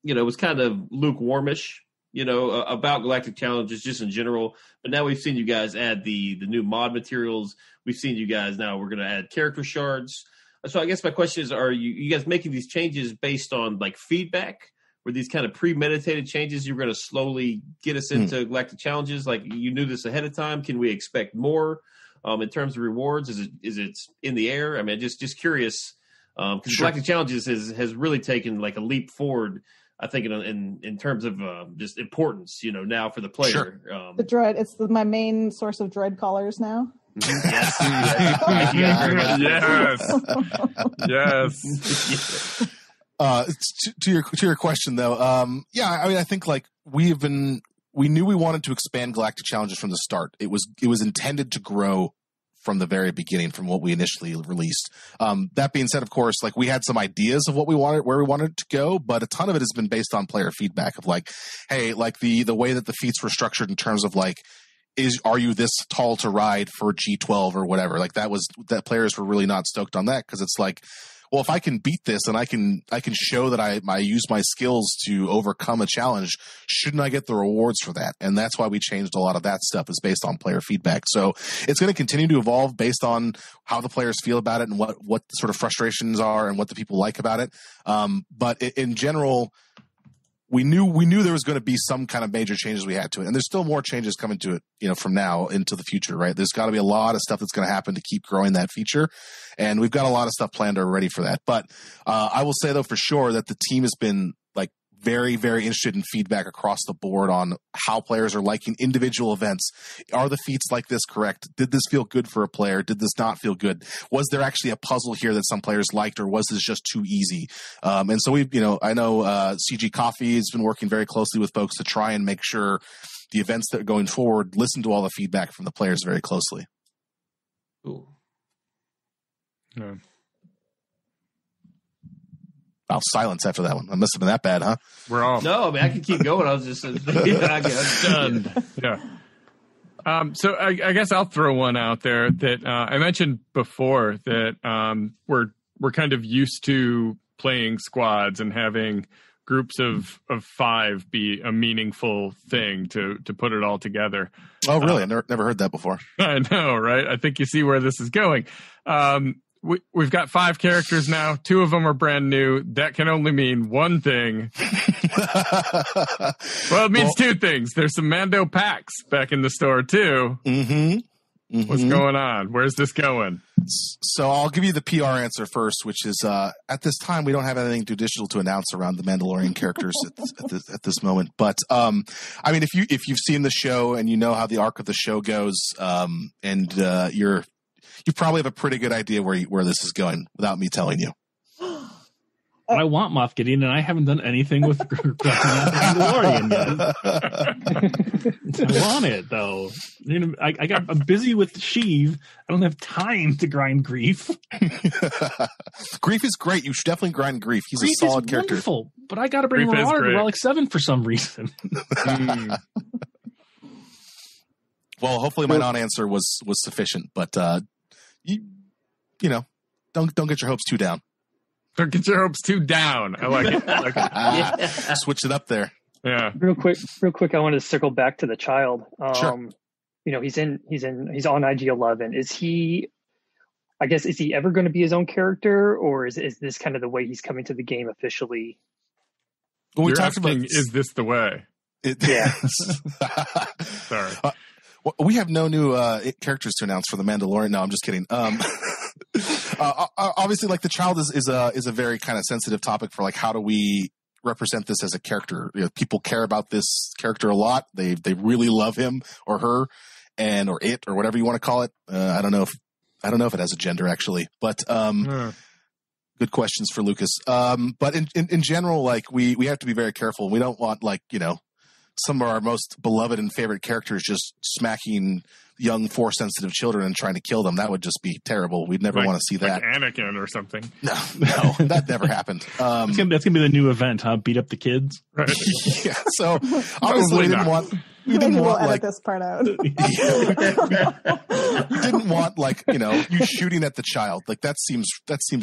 was kind of lukewarmish, about Galactic Challenges just in general. But now we've seen you guys add the new mod materials. We've seen you guys now we're going to add character shards. So I guess my question is, are you guys making these changes based on feedback? Were these kind of premeditated changes you're going to slowly get us into Galactic Challenges? You knew this ahead of time. Can we expect more in terms of rewards? Is it in the air? I mean, just curious because Galactic Challenges has really taken a leap forward. I think in terms of just importance, now for the player. Sure. The droid, it's my main source of droid callers now. Yes. To your question though, I mean, I think we knew we wanted to expand Galactic Challenges from the start. It was intended to grow from the very beginning, from what we initially released. That being said, of course, we had some ideas of what we wanted, where we wanted to go, but a ton of it has been based on player feedback of hey, the way that the feats were structured in terms of are you this tall to ride for G12 or whatever? That players were really not stoked on that because it's well, if I can beat this and I can show that I use my skills to overcome a challenge, shouldn't I get the rewards for that? And that's why we changed a lot of that stuff is based on player feedback. So it's going to continue to evolve based on how the players feel about it and what the sort of frustrations are and what the people like about it. But in general, we knew there was going to be some kind of major changes we had to it. And there's still more changes coming to it, from now into the future, right? There's got to be a lot of stuff that's going to happen to keep growing that feature. And we've got a lot of stuff planned already for that. But I will say, though, for sure that the team has been very, very interested in feedback across the board on how players are liking individual events. Are the feats like this correct? Did this feel good for a player? Did this not feel good? Was there actually a puzzle here that some players liked, or was this just too easy? And so I know CG Coffee has been working very closely with folks to try and make sure the events that are going forward listen to all the feedback from the players very closely. Ooh. Yeah. Wow, silence after that one. That must have been that bad, huh? We're off. No, I mean, I could keep going. I was just I'm done. Yeah. So I guess I'll throw one out there that I mentioned before that we're kind of used to playing squads and having groups of 5 be a meaningful thing to put it all together. Oh, really? I've never heard that before. I know, right? I think you see where this is going. We've got 5 characters now. 2 of them are brand new. That can only mean one thing. Well, it means 2 things. There's some Mando packs back in the store too. Mm-hmm. What's going on? Where's this going? So I'll give you the PR answer first, which is at this time we don't have anything additional to announce around the Mandalorian characters at this moment. But I mean, if you've seen the show and you know how the arc of the show goes, and you probably have a pretty good idea where this is going without me telling you. I want Moff Gideon, and I haven't done anything with Mandalorian yet. I want it though. You know, I'm busy with Sheev. I don't have time to grind Grief. Grief is great. You should definitely grind Grief. He's Grief a solid is character. Wonderful, but I got to bring Grief is Marauder to great. Relic 7 for some reason. Well, hopefully my non-answer was sufficient, but you know, don't get your hopes too down. Don't get your hopes too down. I like it. Switch it up there. Yeah. Real quick, I want to circle back to the child. Sure. You know, he's on IG-11. Is he ever going to be his own character, or is this kind of the way he's coming to the game officially? Well, we You're talked asking, about is this the way? Yeah. Sorry. We have no new characters to announce for the Mandalorian. No, I'm just kidding. Obviously, like the child is a very kind of sensitive topic for like how do we represent this as a character. You know, people care about this character a lot. They really love him or her, or it or whatever you want to call it. I don't know if it has a gender actually, but good questions for Lucas. But in general, like we have to be very careful. We don't want like some of our most beloved and favorite characters just smacking young Force-sensitive children and trying to kill them. That would just be terrible. We'd never want to see that. Like Anakin or something. No, that never happened. That's gonna be the new event, huh? Beat up the kids. Right. Yeah. So obviously we didn't want edit this part out. We didn't want like you shooting at the child. Like that seems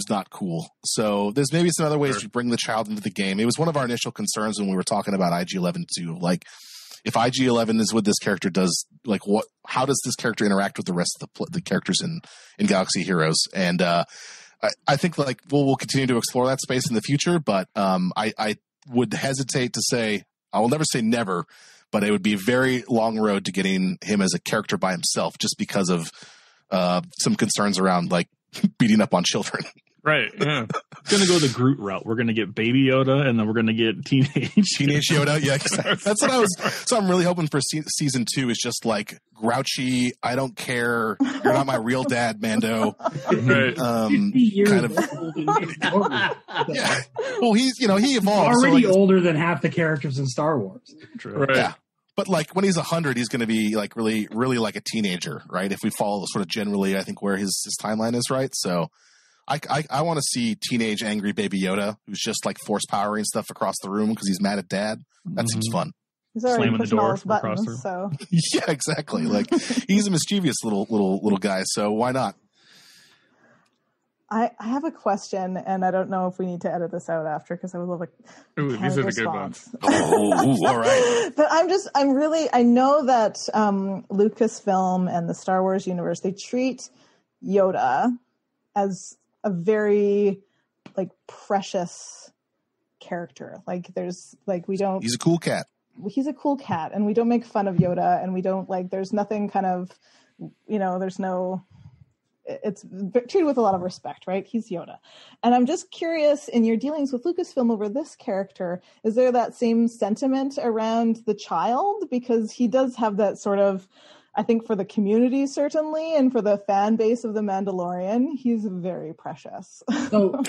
not cool. So there's maybe some other ways to bring the child into the game. It was one of our initial concerns when we were talking about IG-11 too. Like if IG-11 is what this character does, like how does this character interact with the rest of the characters in Galaxy Heroes? And I think like we'll continue to explore that space in the future. But I would hesitate to say, I will never say never, but it would be a very long road to getting him as a character by himself, just because of some concerns around like beating up on children. Right. Yeah. We're going to go the Groot route. We're going to get Baby Yoda, and then we're going to get Teenage Yoda. Yeah, that's what I was. So I'm really hoping for season 2 is just like grouchy. I don't care. You're not my real dad, Mando. Right. Kind of. Yeah. Well, he evolved. Already older than half the characters in Star Wars. True. Right. Yeah. But like when he's 100, he's going to be like really, really like a teenager, right? If we follow sort of generally, I think where his timeline is, right? So. I want to see teenage angry Baby Yoda who's just like force powering stuff across the room because he's mad at dad. That seems fun. He's already Slamming the pushing all door his from across buttons, so Yeah, exactly. Like he's a mischievous little guy, so why not? I have a question, and I don't know if we need to edit this out after because I would love a these are the response. good ones. All right. But I know that Lucasfilm and the Star Wars universe, they treat Yoda as a very like precious character. Like he's a cool cat. He's a cool cat, and we don't make fun of Yoda, and we don't like, there's nothing kind of, it's treated with a lot of respect, right? He's Yoda. And I'm just curious, in your dealings with Lucasfilm over this character, is there that same sentiment around the child? Because he does have that sort of, I think for the community, certainly, and for the fan base of The Mandalorian, he's very precious. So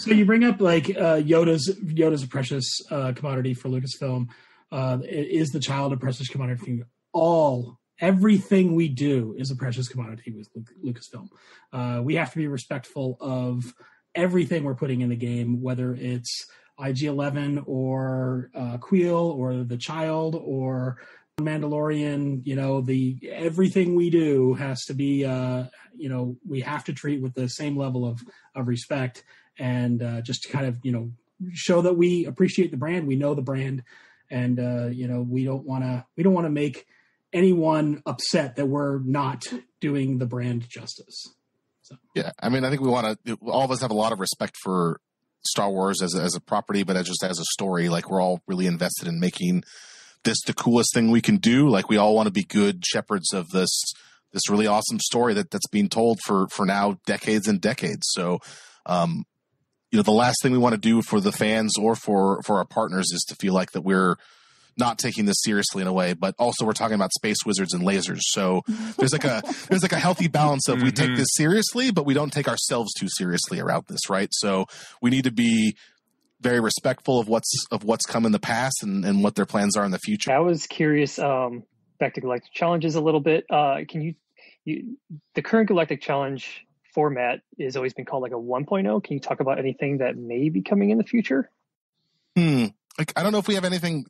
you bring up like Yoda's a precious commodity for Lucasfilm. Is the child a precious commodity? Everything we do is a precious commodity with Lucasfilm. We have to be respectful of everything we're putting in the game, whether it's IG-11 or Queel or the child or Mandalorian. Everything we do has to be we have to treat with the same level of respect, and just to kind of show that we appreciate the brand, we know the brand, and we don't want to make anyone upset that we're not doing the brand justice. So yeah, I mean, I think all of us have a lot of respect for Star Wars as a property, but as a story, like we're all really invested in making this the coolest thing we can do. Like we all want to be good shepherds of this this really awesome story that's being told for now decades and decades. So, the last thing we want to do for the fans or for our partners is to feel like that we're not taking this seriously in a way, but also we're talking about space wizards and lasers. So there's like a healthy balance of we take this seriously, but we don't take ourselves too seriously around this, right? So we need to be very respectful of what's come in the past and what their plans are in the future. I was curious, back to Galactic Challenges a little bit. Can the current Galactic Challenge format has always been called like a 1.0. Can you talk about anything that may be coming in the future? I don't know if we have anything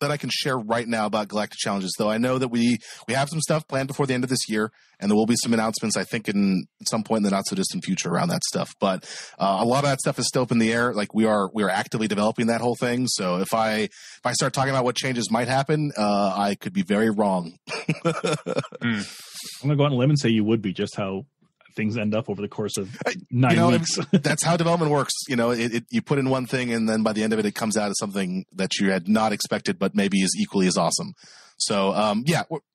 that I can share right now about Galactic Challenges, though. I know that we have some stuff planned before the end of this year, and there will be some announcements, I think, in some point in the not so distant future around that stuff. But a lot of that stuff is still up in the air. Like we are actively developing that whole thing. So if I start talking about what changes might happen, I could be very wrong. I'm gonna go out on a limb and say you would be, just how things end up over the course of 9 weeks. That's how development works. You put in one thing, and then by the end of it, it comes out as something that you had not expected, but maybe is equally as awesome. So,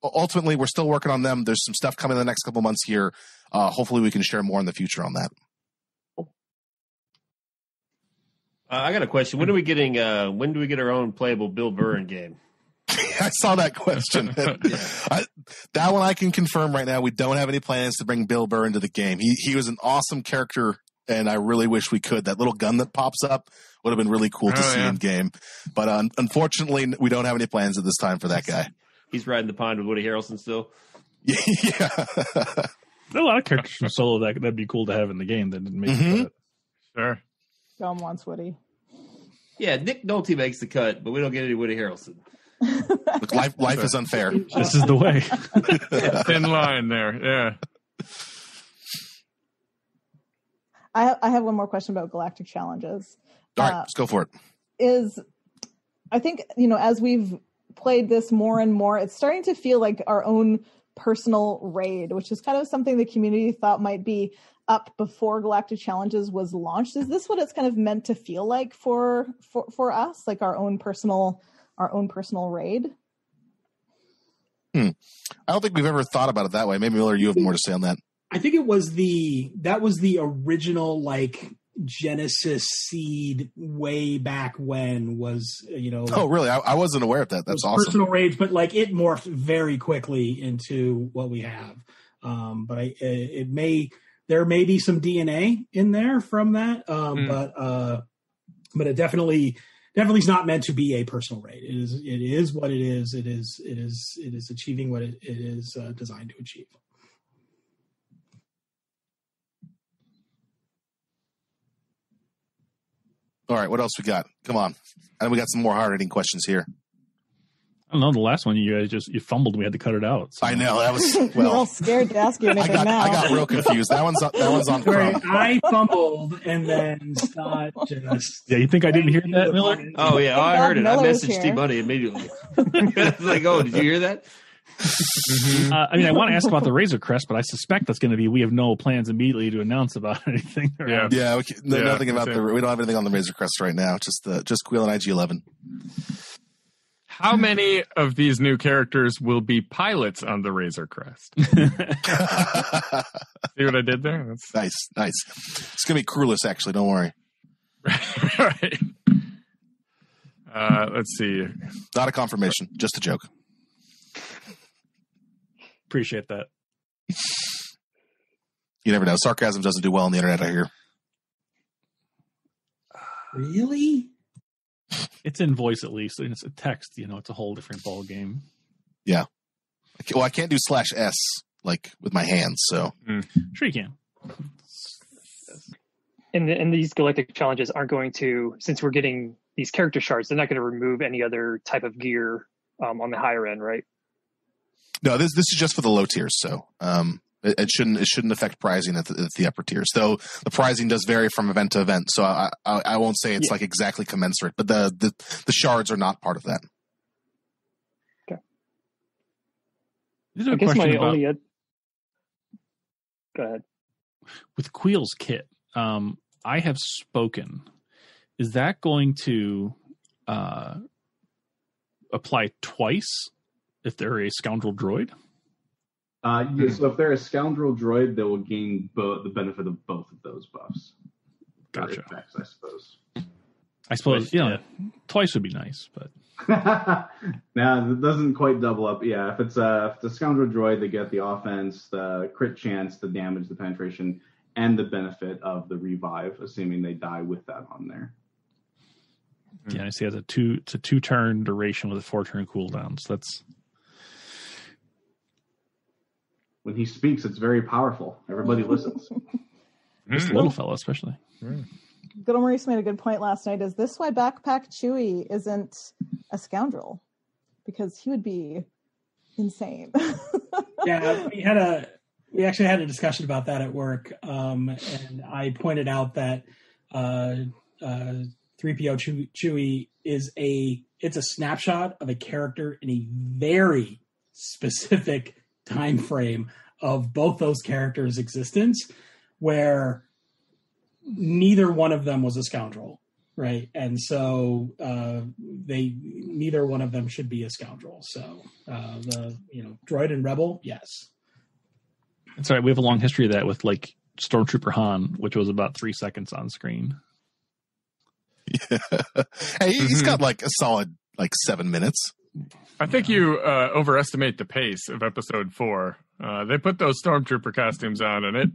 ultimately, we're still working on them. There's some stuff coming in the next couple months here. Hopefully, we can share more in the future on that. I got a question. When do we get our own playable Bill Burr game? I saw that question. That one I can confirm right now. We don't have any plans to bring Bill Burr into the game. He was an awesome character, and I really wish we could. That little gun that pops up would have been really cool to see in game. But unfortunately, we don't have any plans at this time for that guy. He's riding the pond with Woody Harrelson still. Yeah. There are a lot of characters from Solo that'd be cool to have in the game that didn't make the cut. Sure. John wants Woody. Yeah, Nick Nolte makes the cut, but we don't get any Woody Harrelson. Look, life is unfair. This is the way. Thin line there. Yeah. I have one more question about Galactic Challenges. All right, let's go for it. I think, as we've played this more and more, it's starting to feel like our own personal raid, which is kind of something the community thought might be up before Galactic Challenges was launched. Is this what it's kind of meant to feel like for us, like our own personal raid? I don't think we've ever thought about it that way. Maybe Miller, you have more to say on that. I think that was the original like Genesis seed way back when was, Oh, really? I wasn't aware of that. That's awesome. Personal raids, but like it morphed very quickly into what we have. But there may be some DNA in there from that. But it definitely is not meant to be a personal raid. It is what it is. It is achieving what it is designed to achieve. All right, what else we got? Come on. And we got some more hard-hitting questions here. I don't know. The last one you guys you fumbled. We had to cut it out. So. I know that was We're all scared to ask you anything now. I got real confused. That one's on Chrome. I fumbled and then Scott just. Yeah, you think I didn't hear that, Miller? Oh yeah, I heard it. Miller's I messaged here. T-Buddy immediately. It's like, oh, did you hear that? I want to ask about the Razor Crest, but I suspect that's going to be we have no plans immediately to announce about anything. Yeah. Nothing about we don't have anything on the Razor Crest right now. Just Queel and IG-11. How many of these new characters will be pilots on the Razor Crest? See what I did there? That's nice. It's gonna be crewless, actually. Don't worry. Right. Let's see. Not a confirmation, just a joke. Appreciate that. You never know. Sarcasm doesn't do well on the internet, I hear. Really? It's in voice at least. It's a text. It's a whole different ball game. Yeah. Well, I can't do /S like with my hands, so. Sure you can. And these Galactic Challenges aren't going to, since we're getting these character shards, they're not going to remove any other type of gear on the higher end, right? No, this is just for the low tiers, so it shouldn't affect pricing at the upper tiers. Though the pricing does vary from event to event, so I won't say it's like exactly commensurate, but the shards are not part of that. Okay. I guess my only go ahead. With Queel's kit, I have spoken. Is that going to apply twice if they're a scoundrel droid? So if they're a scoundrel droid, they will gain the benefit of both of those buffs. Gotcha. Effects, I suppose. I suppose, twice would be nice, but. Now, it doesn't quite double up. Yeah, if it's a scoundrel droid, they get the offense, the crit chance, the damage, the penetration, and the benefit of the revive, assuming they die with that on there. Yeah, I see it's a 2-turn duration with a 4-turn cooldown. So that's. When he speaks, it's very powerful. Everybody listens. This little fella, especially. Good old Maurice made a good point last night. Is this why Backpack Chewie isn't a scoundrel? Because he would be insane. Yeah, we actually had a discussion about that at work, and I pointed out that 3PO Chewie is a snapshot of a character in a very specific time frame of both those characters' existence, where neither one of them was a scoundrel, right? And so neither one of them should be a scoundrel. So droid and rebel, yes. That's all right. We have a long history of that with like Stormtrooper Han, which was about 3 seconds on screen. Yeah. Hey, he's got like a solid 7 minutes. I think you overestimate the pace of episode 4. They put those Stormtrooper costumes on, and it.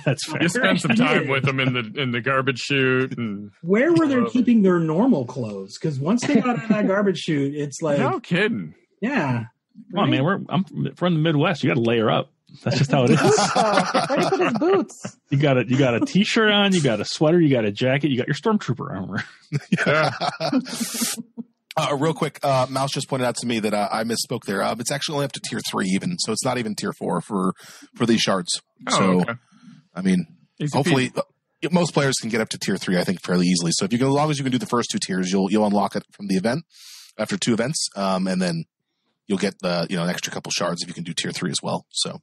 That's fair. You spend some time with them in the garbage chute. And where were they keeping their normal clothes? Because once they got in that garbage chute, it's like no kidding. Yeah. Come on, man. I'm from the Midwest. You got to layer up. That's just how it is. Where do you put his boots? You got a t-shirt on. You got a sweater. You got a jacket. You got your Stormtrooper armor. Yeah. Real quick, Mouse just pointed out to me that I misspoke there. It's actually only up to tier 3 even, so it's not even tier 4 for these shards. Okay. I mean, hopefully most players can get up to tier 3, I think, fairly easily. So as long as you can do the first 2 tiers, you'll unlock it from the event after 2 events, and then you'll get the an extra couple shards if you can do tier 3 as well. So,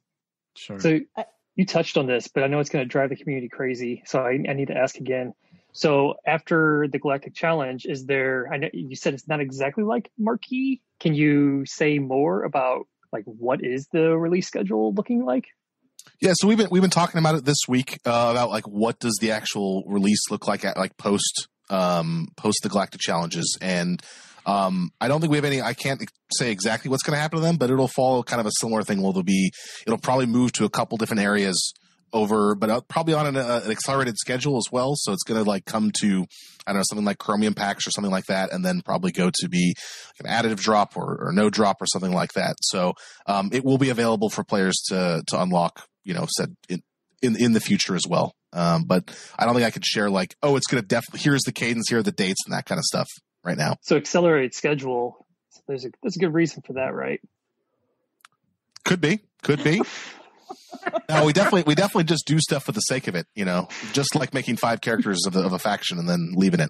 sure. So you touched on this, but I know it's going to drive the community crazy. So I need to ask again. So after the Galactic Challenge, is there? I know you said it's not exactly like Marquee. Can you say more about like what is the release schedule looking like? Yeah, so we've been talking about it this week about like what does the actual release look like at like post the Galactic Challenges, and I don't think we have any. I can't say exactly what's going to happen to them, but it'll follow kind of a similar thing. It'll probably move to a couple different areas but probably on an accelerated schedule as well. So it's going to like come to, I don't know, something like Chromium packs or something like that, and then probably go to be an additive drop or no drop or something like that. So it will be available for players to unlock, said in the future as well. But I don't think I could share like, it's going to here's the cadence, here are the dates and that kind of stuff right now. So accelerated schedule, there's a good reason for that, right? Could be. No, we definitely just do stuff for the sake of it, just like making 5 characters of a faction and then leaving it.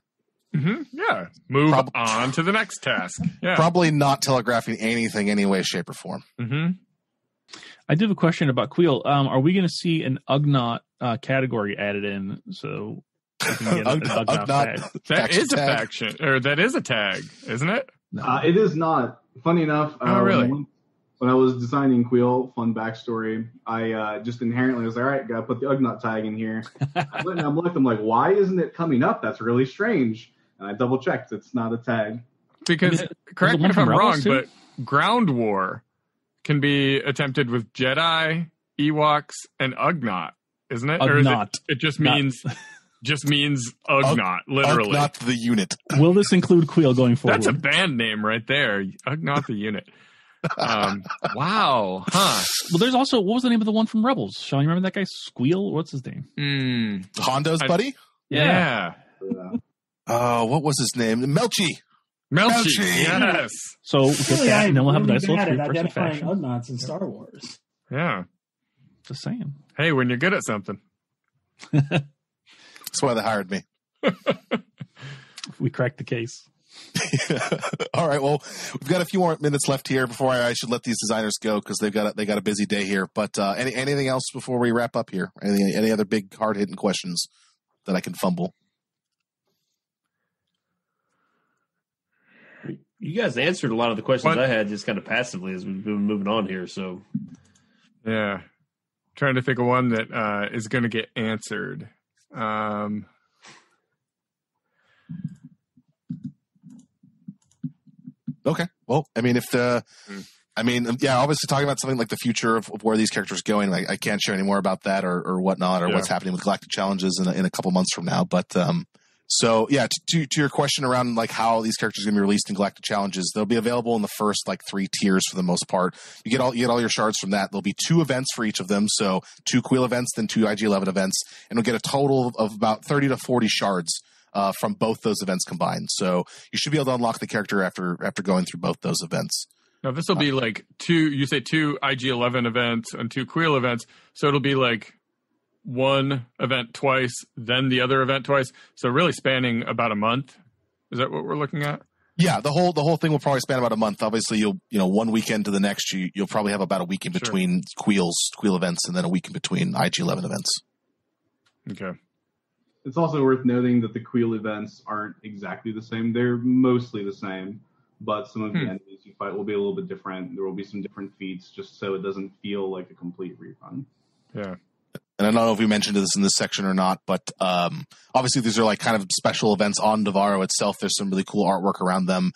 Mm-hmm. Yeah. Move on to the next task. Yeah. Probably not telegraphing anything any way, shape, or form. Mm-hmm. I do have a question about Queel. Are we going to see an Ugnaught category added in? So we can get an Ugnaught tag. That is a faction, or that is a tag, isn't it? No. It is not. Funny enough. Really? When I was designing Queel, fun backstory, I just inherently was like, all right, got to put the Ugnaught tag in here. I'm like, why isn't it coming up? That's really strange. And I double checked. It's not a tag. Because, correct me if I'm wrong, but Ground War can be attempted with Jedi, Ewoks, and Ugnaught, isn't it? Ugnaught. Or it just means Ugnaught, literally. Ugnaught the unit. Will this include Queel going forward? That's a band name right there. Ugnaught the unit. Wow. Huh. Well, there's also, what was the name of the one from Rebels? Sean, you remember that guy? Squeel? What's his name? Hondo's buddy? Yeah. What was his name? Melchi. Yes. So get that, and then we'll have a nice little three-person identifying faction. Ugnaughts in Star Wars. Yeah. Just saying. Hey, when you're good at something. That's why they hired me. We cracked the case. All right. Well, we've got a few more minutes left here before I should let these designers go because they got a busy day here. But anything else before we wrap up here? Any other big hard hitting questions that I can fumble? You guys answered a lot of the questions I had just kind of passively as we've been moving on here. So Yeah. Trying to think of one that is going to get answered. Okay. Well, I mean, obviously talking about something like the future of where these characters are going, I can't share any more about that or whatnot, or what's happening with Galactic Challenges in a couple months from now. But so yeah, to your question around like how these characters are going to be released in Galactic Challenges, they'll be available in the first like 3 tiers for the most part. You get all your shards from that. There'll be 2 events for each of them, so 2 Queel events, then 2 IG-11 events, and we'll get a total of about 30 to 40 shards from both those events combined. So you should be able to unlock the character after going through both those events. Now this will be like 2 IG-11 events and 2 Queel events, so it'll be like 1 event twice, then the other event twice. So really spanning about a month. Is that what we're looking at? Yeah, the whole thing will probably span about a month. Obviously, you'll one weekend to the next, you'll probably have about a week in between Queel events, and then a week in between IG-11 events. Okay. It's also worth noting that the Queel events aren't exactly the same. They're mostly the same, but some of the enemies you fight will be a little bit different. There will be some different feats, just so it doesn't feel like a complete rerun. Yeah. And I don't know if we mentioned this in this section or not, but obviously these are like kind of special events on Navarro itself. There's some really cool artwork around them,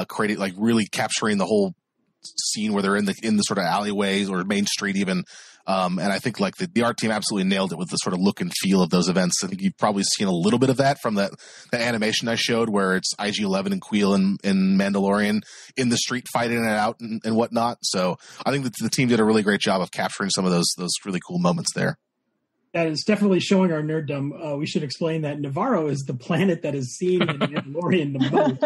creating like really capturing the whole scene where they're in the sort of alleyways or main street even. And I think like the art team absolutely nailed it with the sort of look and feel of those events. I think you've probably seen a little bit of that from the animation I showed where it's IG-11 and Queel and Mandalorian in the street fighting it out and whatnot. So I think that the team did a really great job of capturing some of those really cool moments there. That is definitely showing our nerddom. We should explain that Navarro is the planet that is seen in Mandalorian the most.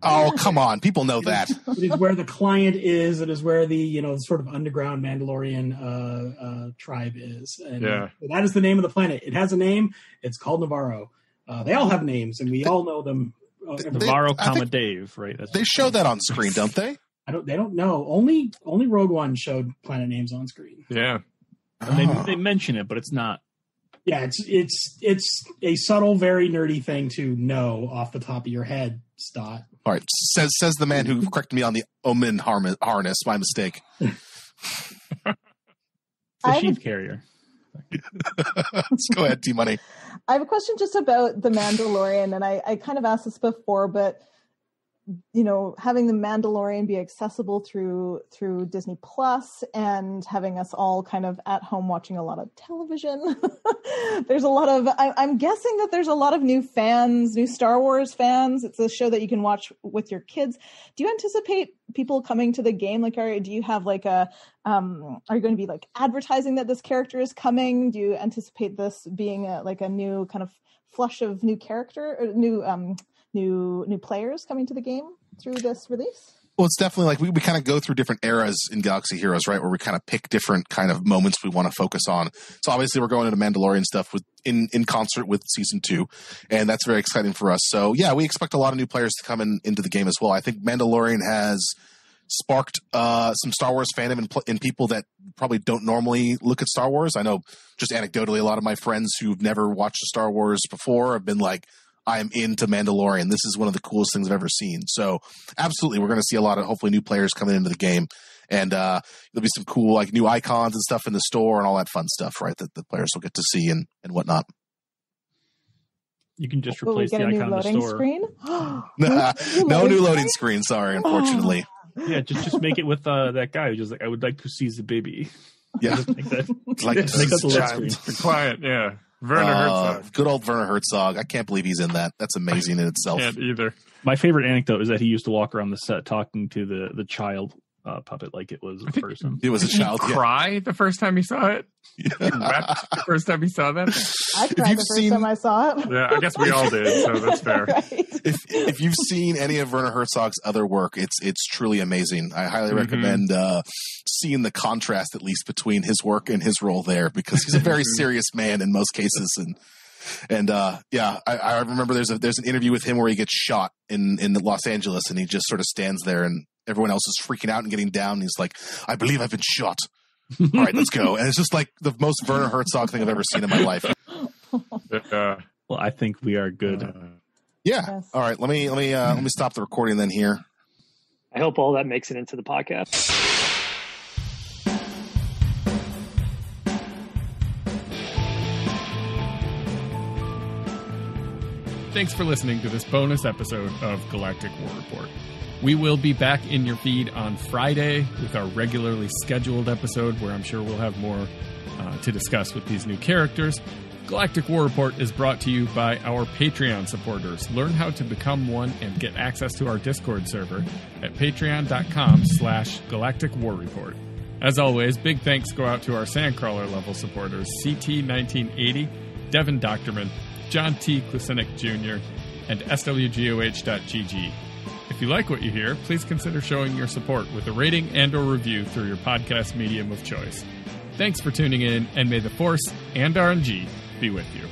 Oh, come on. People know that. It is where the client is. It is where the, sort of underground Mandalorian tribe is. And that is the name of the planet. It has a name. It's called Navarro. They all have names, and we all know them. Navarro, Dave, right? They show that on screen, don't they? They don't know. Only Rogue One showed planet names on screen. Yeah. And they mention it, but it's not. Yeah, it's a subtle, very nerdy thing to know off the top of your head, Stott. All right, says the man who corrected me on the Omen harness. My mistake. It's a sheath carrier. Let's go ahead, T-Money. I have a question just about The Mandalorian, and I kind of asked this before, but having The Mandalorian be accessible through Disney Plus and having us all kind of at home watching a lot of television. There's a lot of, I'm guessing that there's a lot of new Star Wars fans. It's a show that you can watch with your kids. Do you anticipate people coming to the game? Like, do you have like are you going to be like advertising that this character is coming? Do you anticipate this being a new kind of flush of new character or new players coming to the game through this release? Well, it's definitely like we kind of go through different eras in Galaxy Heroes, right? Where we kind of pick different kind of moments we want to focus on. So obviously we're going into Mandalorian stuff in concert with Season 2, and that's very exciting for us. So yeah, we expect a lot of new players to come into the game as well. I think Mandalorian has sparked some Star Wars fandom in people that probably don't normally look at Star Wars. I know just anecdotally, a lot of my friends who've never watched Star Wars before have been like, I am into Mandalorian. This is one of the coolest things I've ever seen. So absolutely, we're going to see a lot of hopefully new players coming into the game. And there'll be some cool like new icons and stuff in the store and all that fun stuff, right, that the players will get to see and whatnot. You can just replace the icon in the store. Screen? No new loading screen, sorry, unfortunately. Yeah, just make it with that guy who's just like, I would like to seize the baby. Yeah. Make that the screen. The client, yeah. Werner Herzog. Good old Werner Herzog. I can't believe he's in that. That's amazing in itself. Can't either. My favorite anecdote is that he used to walk around the set talking to the child puppet like it was a person. It was a child. Cry the first time he saw it? Yeah. Wept the first time he saw that? I cried the first time I saw it. Yeah, I guess we all did, so that's fair. Right. If you've seen any of Werner Herzog's other work, it's truly amazing. I highly recommend seeing the contrast, at least, between his work and his role there, because he's a very serious man in most cases. And I remember there's an interview with him where he gets shot in Los Angeles, and he just sort of stands there, and everyone else is freaking out and getting down. And he's like, I believe I've been shot. All right, let's go. And it's just like the most Werner Herzog thing I've ever seen in my life. Well, I think we are good. Yeah. Yes. All right. Let me stop the recording then here. I hope all that makes it into the podcast. thanks for listening to this bonus episode of Galactic War Report. We will be back in your feed on Friday with our regularly scheduled episode, where I'm sure we'll have more to discuss with these new characters. Galactic War Report is brought to you by our Patreon supporters. Learn how to become one and get access to our Discord server at patreon.com/Galactic War Report. As always, big thanks go out to our Sandcrawler level supporters, CT1980, Devin Doctorman, John T. Klusinik Jr., and SWGoH.gg. If you like what you hear, please consider showing your support with a rating and or review through your podcast medium of choice. Thanks for tuning in, and may the Force and RNG be with you.